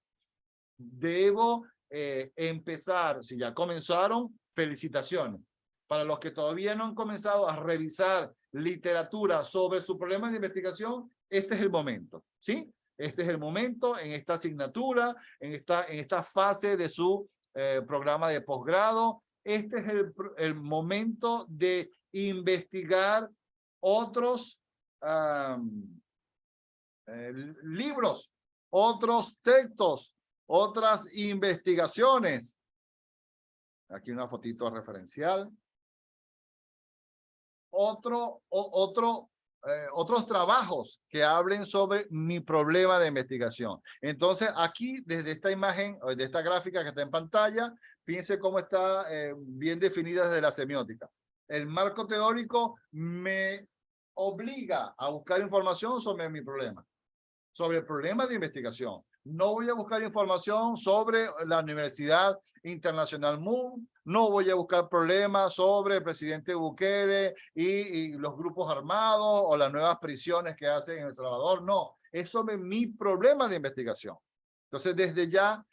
Debo empezar, si ya comenzaron, felicitaciones. Para los que todavía no han comenzado a revisar literatura sobre su problema de investigación, este es el momento, ¿sí? Este es el momento en esta asignatura, en esta fase de su programa de posgrado. Este es el momento de investigar otros libros, otros textos, otras investigaciones. Aquí una fotito referencial. Otros trabajos que hablen sobre mi problema de investigación. Entonces, aquí, desde esta imagen, de esta gráfica que está en pantalla, fíjense cómo está bien definida desde la semiótica. El marco teórico me obliga a buscar información sobre mi problema, sobre el problema de investigación. No voy a buscar información sobre la Universidad Internacional Moon, no voy a buscar problemas sobre el presidente Bukele y los grupos armados o las nuevas prisiones que hacen en El Salvador. No, es sobre mi problema de investigación. Entonces, desde ya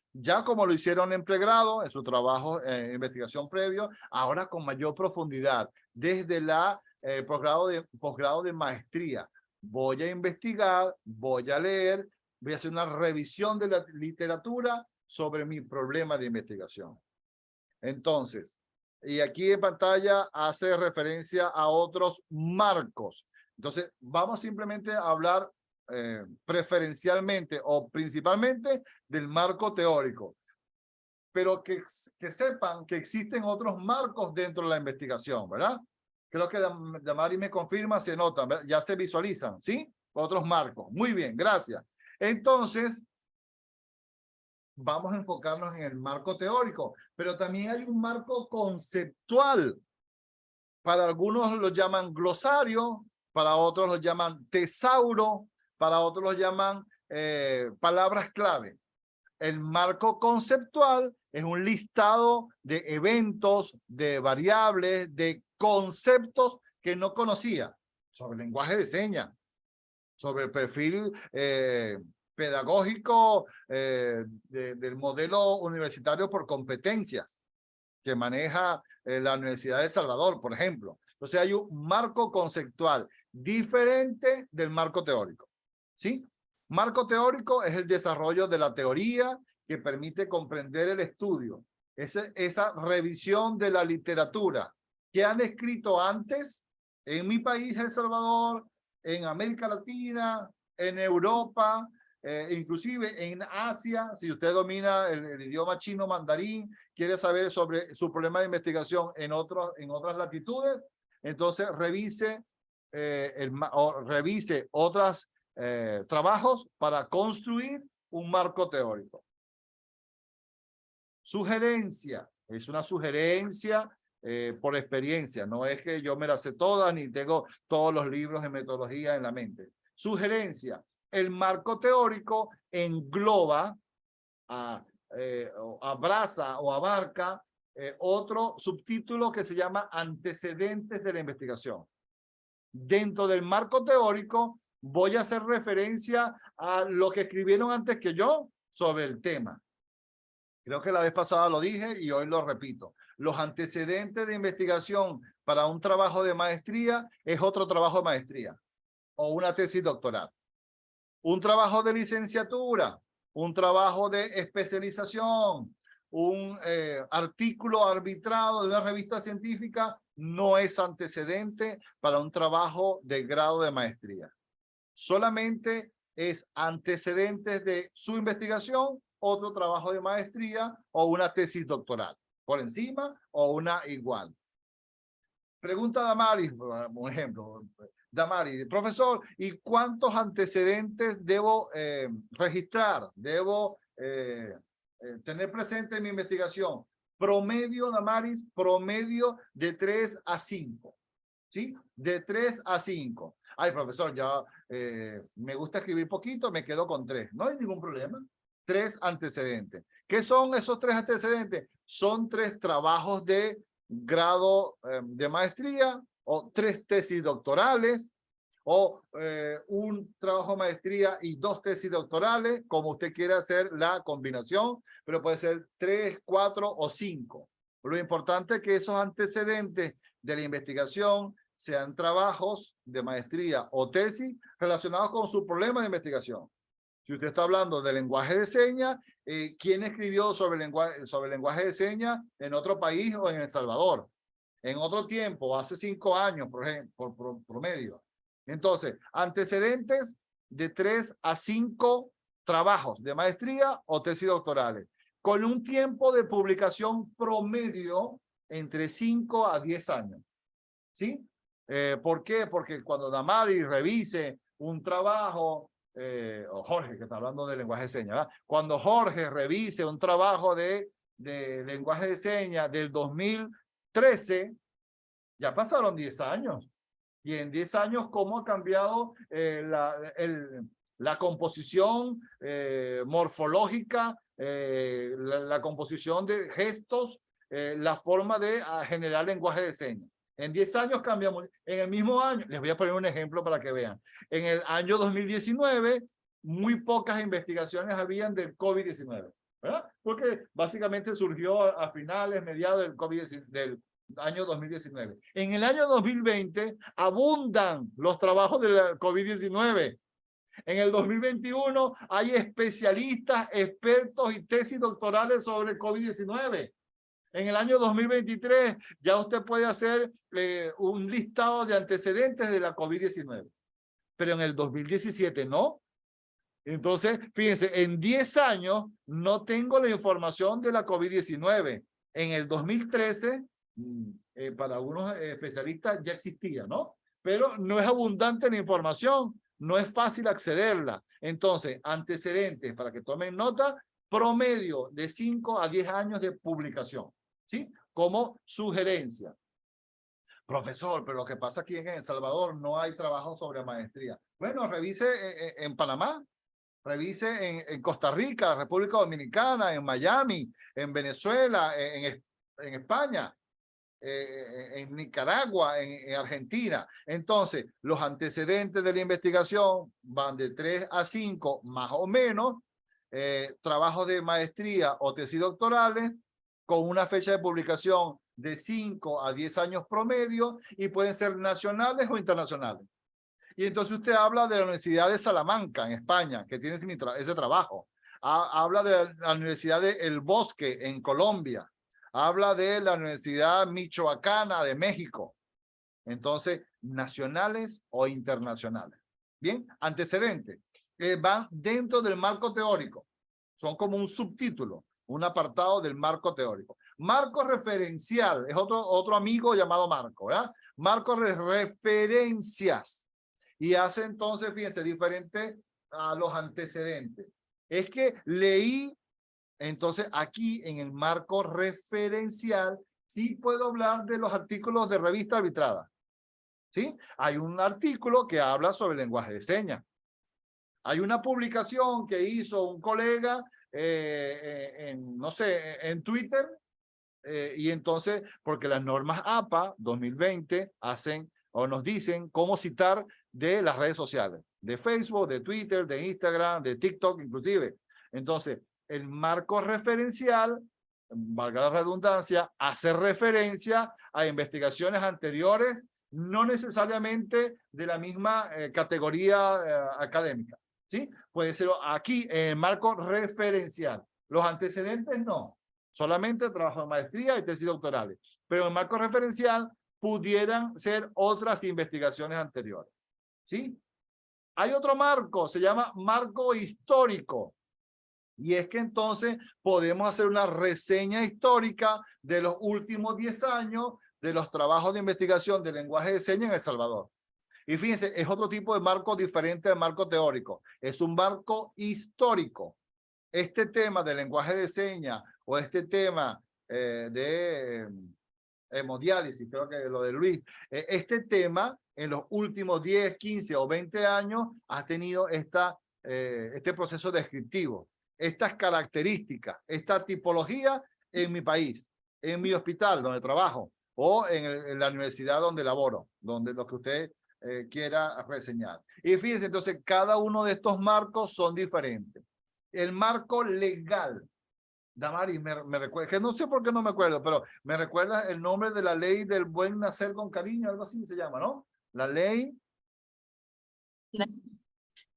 como lo hicieron en pregrado, en su trabajo en investigación previo, ahora con mayor profundidad, desde la posgrado de maestría, voy a investigar, voy a leer, voy a hacer una revisión de la literatura sobre mi problema de investigación. Entonces, y aquí en pantalla hace referencia a otros marcos. Entonces, vamos simplemente a hablar preferencialmente o principalmente del marco teórico, pero que sepan que existen otros marcos dentro de la investigación, ¿verdad? Creo que Damari me confirma, se notan, ¿verdad? Ya se visualizan, ¿sí? Otros marcos. Muy bien, gracias. Entonces, vamos a enfocarnos en el marco teórico, pero también hay un marco conceptual. Para algunos lo llaman glosario, para otros lo llaman tesauro, para otros lo llaman palabras clave. El marco conceptual es un listado de eventos, de variables, de conceptos que no conocía, sobre el lenguaje de señas, sobre el perfil pedagógico del modelo universitario por competencias que maneja la Universidad de El Salvador, por ejemplo. Entonces hay un marco conceptual diferente del marco teórico, ¿sí? Marco teórico es el desarrollo de la teoría que permite comprender el estudio. Esa revisión de la literatura que han escrito antes en mi país, El Salvador, en América Latina, en Europa, inclusive en Asia. Si usted domina el idioma chino mandarín, quiere saber sobre su problema de investigación en otras latitudes, entonces revise otros trabajos para construir un marco teórico. Sugerencia, es una sugerencia por experiencia, no es que yo me las sé todas ni tengo todos los libros de metodología en la mente. Sugerencia, el marco teórico engloba, abraza o abarca otro subtítulo que se llama antecedentes de la investigación. Dentro del marco teórico voy a hacer referencia a lo que escribieron antes que yo sobre el tema. Creo que la vez pasada lo dije y hoy lo repito. Los antecedentes de investigación para un trabajo de maestría es otro trabajo de maestría o una tesis doctoral. Un trabajo de licenciatura, un trabajo de especialización, un artículo arbitrado de una revista científica no es antecedente para un trabajo de grado de maestría. Solamente es antecedentes de su investigación, otro trabajo de maestría o una tesis doctoral, por encima o una igual. Pregunta Damaris, un ejemplo. Damaris, profesor, ¿y cuántos antecedentes debo registrar? ¿Debo tener presente en mi investigación? Promedio, Damaris, promedio de 3 a 5. ¿Sí? De 3 a 5. Ay, profesor, ya me gusta escribir poquito, me quedo con 3. No hay ningún problema. 3 antecedentes. ¿Qué son esos 3 antecedentes? Son 3 trabajos de grado de maestría o 3 tesis doctorales o un trabajo de maestría y 2 tesis doctorales, como usted quiera hacer la combinación, pero puede ser 3, 4 o 5. Lo importante es que esos antecedentes de la investigación sean trabajos de maestría o tesis relacionados con su problema de investigación. Si usted está hablando de lenguaje de señas, ¿quién escribió sobre lenguaje de señas en otro país o en El Salvador? En otro tiempo, hace 5 años, por ejemplo, por promedio. Entonces, antecedentes de 3 a 5 trabajos de maestría o tesis doctorales, con un tiempo de publicación promedio entre 5 a 10 años. ¿Sí? ¿Por qué? Porque cuando Damaris revise un trabajo, o Jorge, que está hablando de lenguaje de señas, ¿verdad? Cuando Jorge revise un trabajo de lenguaje de señas del 2013, ya pasaron 10 años. Y en 10 años, ¿cómo ha cambiado la composición morfológica, la composición de gestos, la forma de generar lenguaje de señas? En 10 años cambiamos. En el mismo año, les voy a poner un ejemplo para que vean. En el año 2019, muy pocas investigaciones habían del COVID-19, ¿verdad? Porque básicamente surgió a finales, mediados del COVID-19, del año 2019. En el año 2020 abundan los trabajos de la COVID-19. En el 2021 hay especialistas, expertos y tesis doctorales sobre COVID-19. En el año 2023 ya usted puede hacer un listado de antecedentes de la COVID-19. Pero en el 2017 no. Entonces, fíjense, en 10 años no tengo la información de la COVID-19. En el 2013, para algunos especialistas ya existía, ¿no? Pero no es abundante la información, no es fácil accederla. Entonces, antecedentes, para que tomen nota, promedio de 5 a 10 años de publicación, ¿sí? Como sugerencia. Profesor, pero lo que pasa aquí en El Salvador no hay trabajo sobre maestría. Bueno, revise en Panamá, revise en Costa Rica, República Dominicana, en Miami, en Venezuela, en España, en Nicaragua, en Argentina. Entonces, los antecedentes de la investigación van de 3 a 5, más o menos, trabajos de maestría o tesis doctorales, con una fecha de publicación de 5 a 10 años promedio, y pueden ser nacionales o internacionales. Y entonces usted habla de la Universidad de Salamanca, en España, que tiene ese trabajo. Habla de la Universidad de El Bosque, en Colombia. Habla de la Universidad Michoacana de México. Entonces, nacionales o internacionales. Bien, antecedentes. Van dentro del marco teórico. Son como un subtítulo, un apartado del marco teórico. Marco referencial es otro amigo llamado Marco, ¿verdad? Marco de referencias. Y hace entonces, fíjense, diferente a los antecedentes. Es que leí, entonces aquí en el marco referencial, sí puedo hablar de los artículos de revista arbitrada. ¿Sí? Hay un artículo que habla sobre lenguaje de señas. Hay una publicación que hizo un colega, no sé, en Twitter, y entonces, porque las normas APA 2020 hacen o nos dicen cómo citar de las redes sociales, de Facebook, de Twitter, de Instagram, de TikTok inclusive. Entonces, el marco referencial, valga la redundancia, hace referencia a investigaciones anteriores, no necesariamente de la misma categoría académica, ¿sí? Puede ser aquí en el marco referencial. Los antecedentes no, solamente trabajo de maestría y tesis doctorales, pero en el marco referencial pudieran ser otras investigaciones anteriores, ¿sí? Hay otro marco, se llama marco histórico. Y es que entonces podemos hacer una reseña histórica de los últimos 10 años de los trabajos de investigación de lenguaje de señas en El Salvador. Y fíjense, es otro tipo de marco diferente al marco teórico. Es un marco histórico. Este tema de lenguaje de señas o este tema de hemodiálisis, creo que lo de Luis, este tema en los últimos 10, 15 o 20 años ha tenido este proceso descriptivo, estas características, esta tipología en mi país, en mi hospital donde trabajo o en la universidad donde laboro, donde lo que usted quiera reseñar. Y fíjense, entonces cada uno de estos marcos son diferentes. El marco legal, Damaris, me recuerda, que no sé por qué no me acuerdo, pero me recuerda el nombre de la ley del buen nacer con cariño, algo así se llama, ¿no? La ley...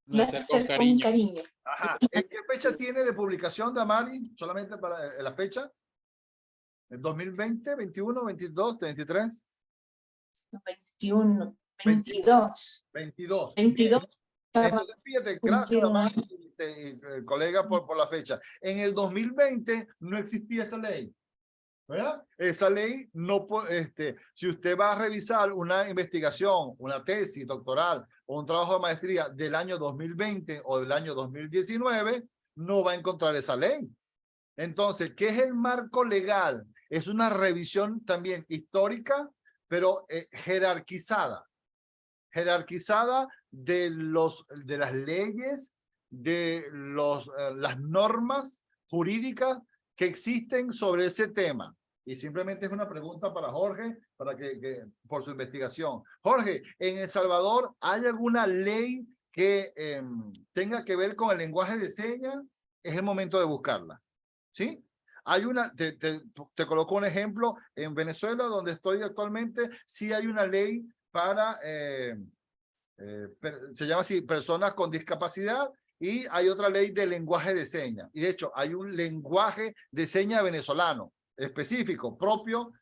Nacer con cariño. Ajá. ¿En qué fecha tiene de publicación, Damaris? Solamente para la fecha. ¿En 2020, 21, 22, 23? 21, 22. 22. 22. Entonces, fíjate, gracias, Damaris, colega, por la fecha. En el 2020 no existía esa ley, ¿verdad? Esa ley no puede, si usted va a revisar una investigación, una tesis doctoral o un trabajo de maestría del año 2020 o del año 2019, no va a encontrar esa ley. Entonces, ¿qué es el marco legal? Es una revisión también histórica, pero jerarquizada de las leyes, de las normas jurídicas que existen sobre ese tema. Y simplemente es una pregunta para Jorge, para por su investigación. Jorge, ¿en El Salvador hay alguna ley que tenga que ver con el lenguaje de señas? Es el momento de buscarla, ¿sí? Hay te coloco un ejemplo. En Venezuela, donde estoy actualmente, sí hay una ley para, se llama así, personas con discapacidad, y hay otra ley de lenguaje de señas. Y de hecho, hay un lenguaje de señas venezolano específico, propio,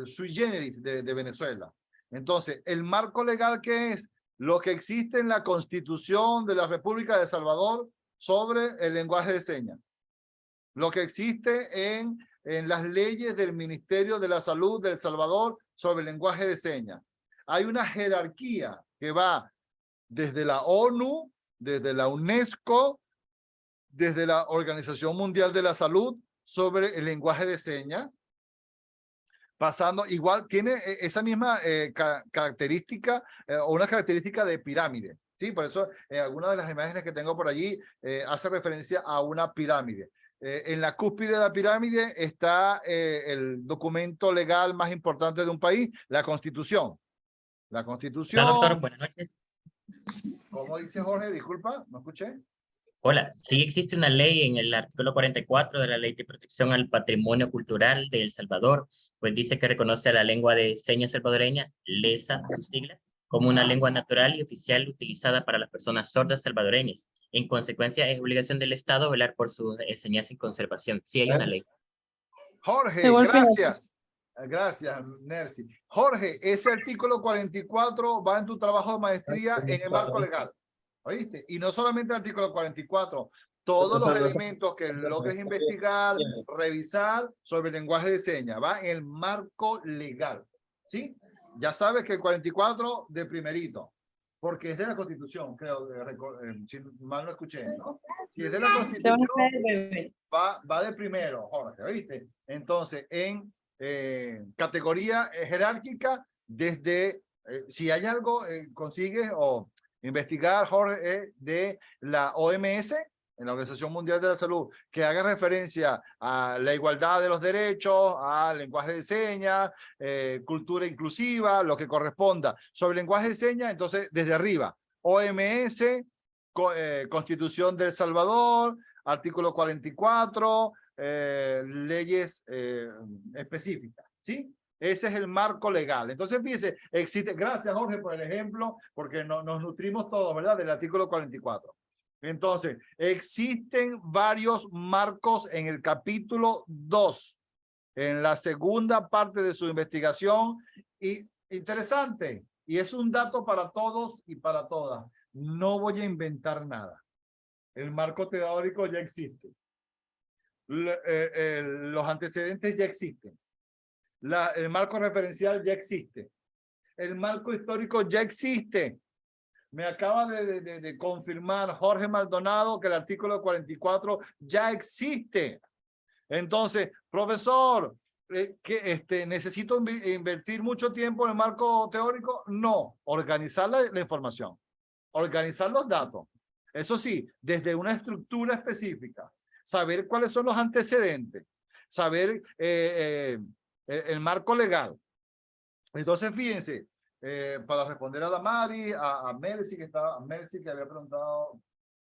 sui generis de Venezuela. Entonces, el marco legal, ¿qué es? Lo que existe en la Constitución de la República de El Salvador sobre el lenguaje de señas. Lo que existe en las leyes del Ministerio de la Salud de El Salvador sobre el lenguaje de señas. Hay una jerarquía que va desde la ONU, desde la UNESCO, desde la Organización Mundial de la Salud sobre el lenguaje de señas, pasando, igual tiene esa misma característica o una característica de pirámide, ¿sí? Por eso algunas de las imágenes que tengo por allí hace referencia a una pirámide. En la cúspide de la pirámide está el documento legal más importante de un país, la Constitución. La Constitución. Hola, doctor, buenas noches. ¿Cómo dice Jorge? Disculpa, no escuché. Hola, sí existe una ley en el artículo 44 de la Ley de Protección al Patrimonio Cultural de El Salvador, pues dice que reconoce a la lengua de señas salvadoreña, LESA, sus siglas, como una lengua natural y oficial utilizada para las personas sordas salvadoreñas. En consecuencia, es obligación del Estado velar por su enseñanza y conservación. Sí hay una ley. Jorge, gracias. Gracias, Nercy. Jorge, ese artículo 44 va en tu trabajo de maestría en el marco legal. ¿Oíste? Y no solamente el artículo 44, todos los elementos que logres investigar, revisar sobre el lenguaje de señas, va en el marco legal. ¿Sí? Ya sabes que el 44 de primerito, porque es de la Constitución, creo, si mal no escuché, ¿no? Si es de la Constitución, va de primero, Jorge, ¿oíste? Entonces, en categoría jerárquica, desde, si hay algo, consigues o investigar, Jorge, de la OMS, en la Organización Mundial de la Salud, que haga referencia a la igualdad de los derechos, al lenguaje de señas, cultura inclusiva, lo que corresponda. Sobre el lenguaje de señas, entonces, desde arriba, OMS, Constitución de El Salvador, artículo 44, leyes específicas, ¿sí? Ese es el marco legal. Entonces, fíjese, existe, gracias Jorge por el ejemplo, porque nos nutrimos todos, ¿verdad? Del artículo 44. Entonces, existen varios marcos en el capítulo 2, en la segunda parte de su investigación, y interesante, y es un dato para todos y para todas. No voy a inventar nada. El marco teórico ya existe. Los antecedentes ya existen. El marco referencial ya existe. El marco histórico ya existe. Me acaba de confirmar Jorge Maldonado que el artículo 44 ya existe. Entonces, profesor, ¿necesito invertir mucho tiempo en el marco teórico? No, organizar la información, organizar los datos. Eso sí, desde una estructura específica, saber cuáles son los antecedentes, saber el marco legal. Entonces, fíjense, para responder a Damari, a Mercy, que había preguntado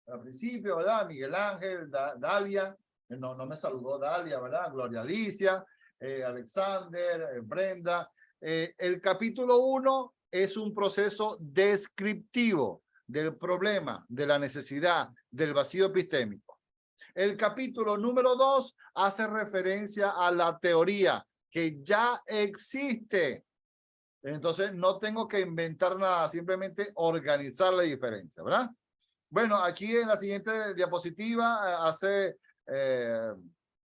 al principio, ¿verdad? Miguel Ángel, Dalia, no me saludó Dalia, ¿verdad? Gloria Alicia, Alexander, Brenda. El capítulo 1 es un proceso descriptivo del problema, de la necesidad, del vacío epistémico. El capítulo número 2 hace referencia a la teoría que ya existe. Entonces no tengo que inventar nada, simplemente organizar la diferencia, ¿verdad? Bueno, aquí en la siguiente diapositiva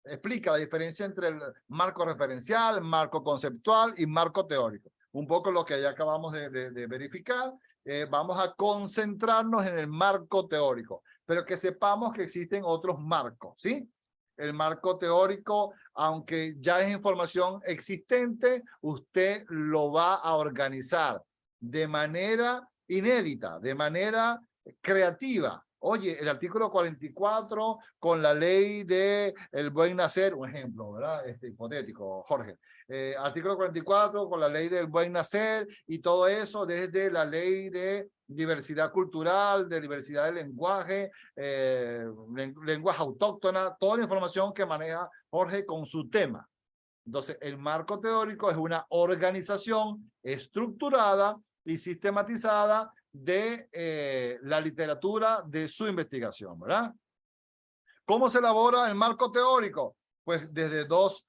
explica la diferencia entre el marco referencial, marco conceptual y marco teórico. Un poco lo que ya acabamos de verificar. Vamos a concentrarnos en el marco teórico, pero que sepamos que existen otros marcos, ¿sí? El marco teórico, aunque ya es información existente, usted lo va a organizar de manera inédita, de manera creativa. Oye, el artículo 44 con la ley de el buen nacer, un ejemplo, ¿verdad? Hipotético, Jorge. Artículo 44 con la ley del buen nacer y todo eso desde la ley de diversidad cultural, de diversidad de lenguaje, lenguaje autóctona, toda la información que maneja Jorge con su tema. Entonces, el marco teórico es una organización estructurada y sistematizada de la literatura de su investigación, ¿verdad? ¿Cómo se elabora el marco teórico? Pues desde dos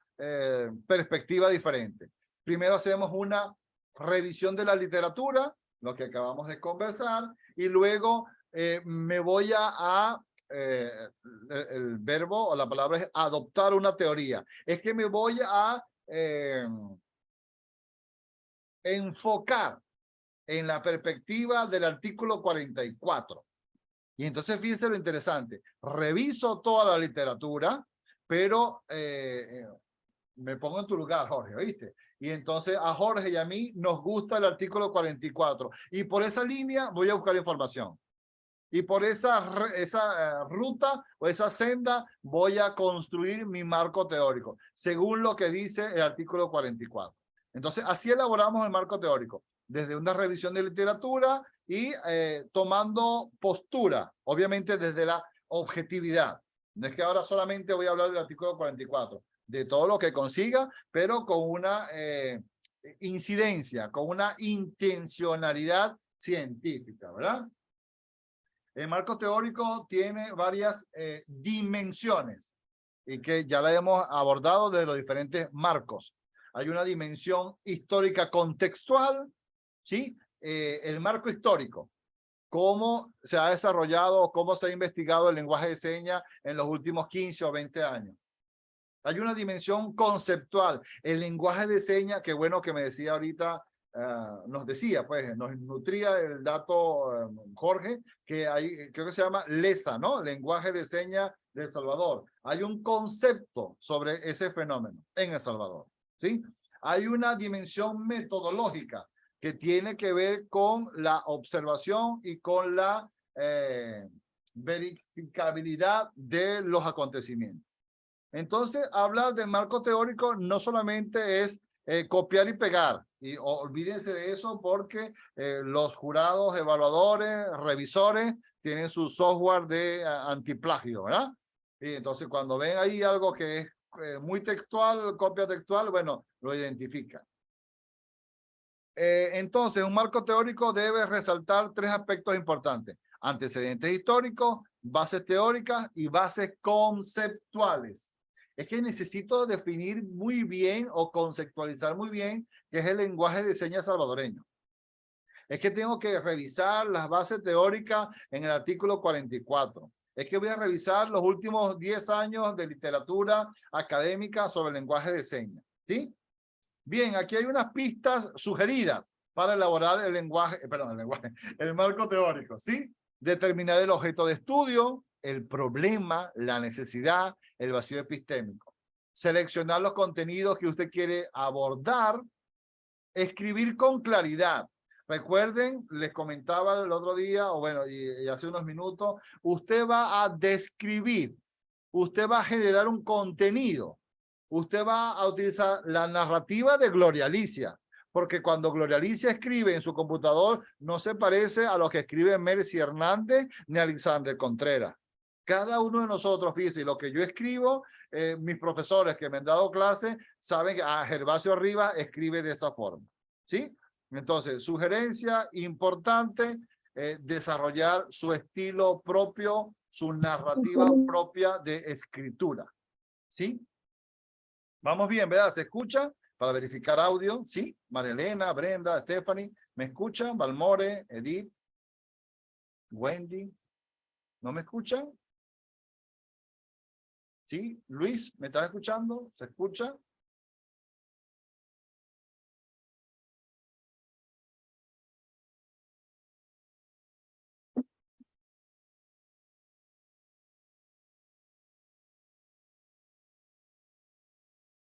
perspectivas diferentes. Primero hacemos una revisión de la literatura, lo que acabamos de conversar, y luego me voy el verbo o la palabra es adoptar una teoría. Es que me voy a enfocar en la perspectiva del artículo 44. Y entonces fíjense lo interesante. Reviso toda la literatura, pero me pongo en tu lugar, Jorge, ¿oíste? Y entonces a Jorge y a mí nos gusta el artículo 44. Y por esa línea voy a buscar información. Y por esa ruta o esa senda voy a construir mi marco teórico, según lo que dice el artículo 44. Entonces, así elaboramos el marco teórico, desde una revisión de literatura y tomando postura, obviamente desde la objetividad. No es que ahora solamente voy a hablar del artículo 44, de todo lo que consiga, pero con una incidencia, con una intencionalidad científica, ¿verdad? El marco teórico tiene varias dimensiones y que ya la hemos abordado desde los diferentes marcos. Hay una dimensión histórica contextual, ¿sí? El marco histórico, cómo se ha desarrollado, cómo se ha investigado el lenguaje de señas en los últimos 15 o 20 años. Hay una dimensión conceptual, el lenguaje de señas, que bueno que me decía ahorita, nos decía, pues, nos nutría el dato Jorge, que hay, creo que se llama LESA, ¿no? Lenguaje de señas de El Salvador. Hay un concepto sobre ese fenómeno en El Salvador, ¿sí? Hay una dimensión metodológica que tiene que ver con la observación y con la verificabilidad de los acontecimientos. Entonces, hablar del marco teórico no solamente es copiar y pegar, y olvídense de eso porque los jurados, evaluadores, revisores tienen su software de antiplagio, ¿verdad? Y entonces cuando ven ahí algo que es muy textual, copia textual, bueno, lo identifican. Entonces, un marco teórico debe resaltar 3 aspectos importantes: antecedentes históricos, bases teóricas y bases conceptuales. Es que necesito definir muy bien o conceptualizar muy bien qué es el lenguaje de señas salvadoreño. Es que tengo que revisar las bases teóricas en el artículo 44. Es que voy a revisar los últimos 10 años de literatura académica sobre el lenguaje de señas, ¿sí? Bien, aquí hay unas pistas sugeridas para elaborar el marco teórico, ¿sí? Determinar el objeto de estudio, el problema, la necesidad, el vacío epistémico. Seleccionar los contenidos que usted quiere abordar. Escribir con claridad. Recuerden, les comentaba el otro día, o bueno, y hace unos minutos, usted va a describir, usted va a generar un contenido. Usted va a utilizar la narrativa de Gloria Alicia, porque cuando Gloria Alicia escribe en su computador, no se parece a lo que escribe Mercy Hernández ni Alexander Contreras. Cada uno de nosotros, fíjense, lo que yo escribo, mis profesores que me han dado clases saben que Gervasio Rivas escribe de esa forma, ¿sí? Entonces, sugerencia importante, desarrollar su estilo propio, su narrativa propia de escritura, ¿sí? Vamos bien, ¿verdad? ¿Se escucha? Para verificar audio, ¿sí? María Elena, Brenda, Stephanie, ¿me escuchan? Balmore, Edith, Wendy, ¿no me escuchan? ¿Sí? Luis, ¿me estás escuchando? ¿Se escucha?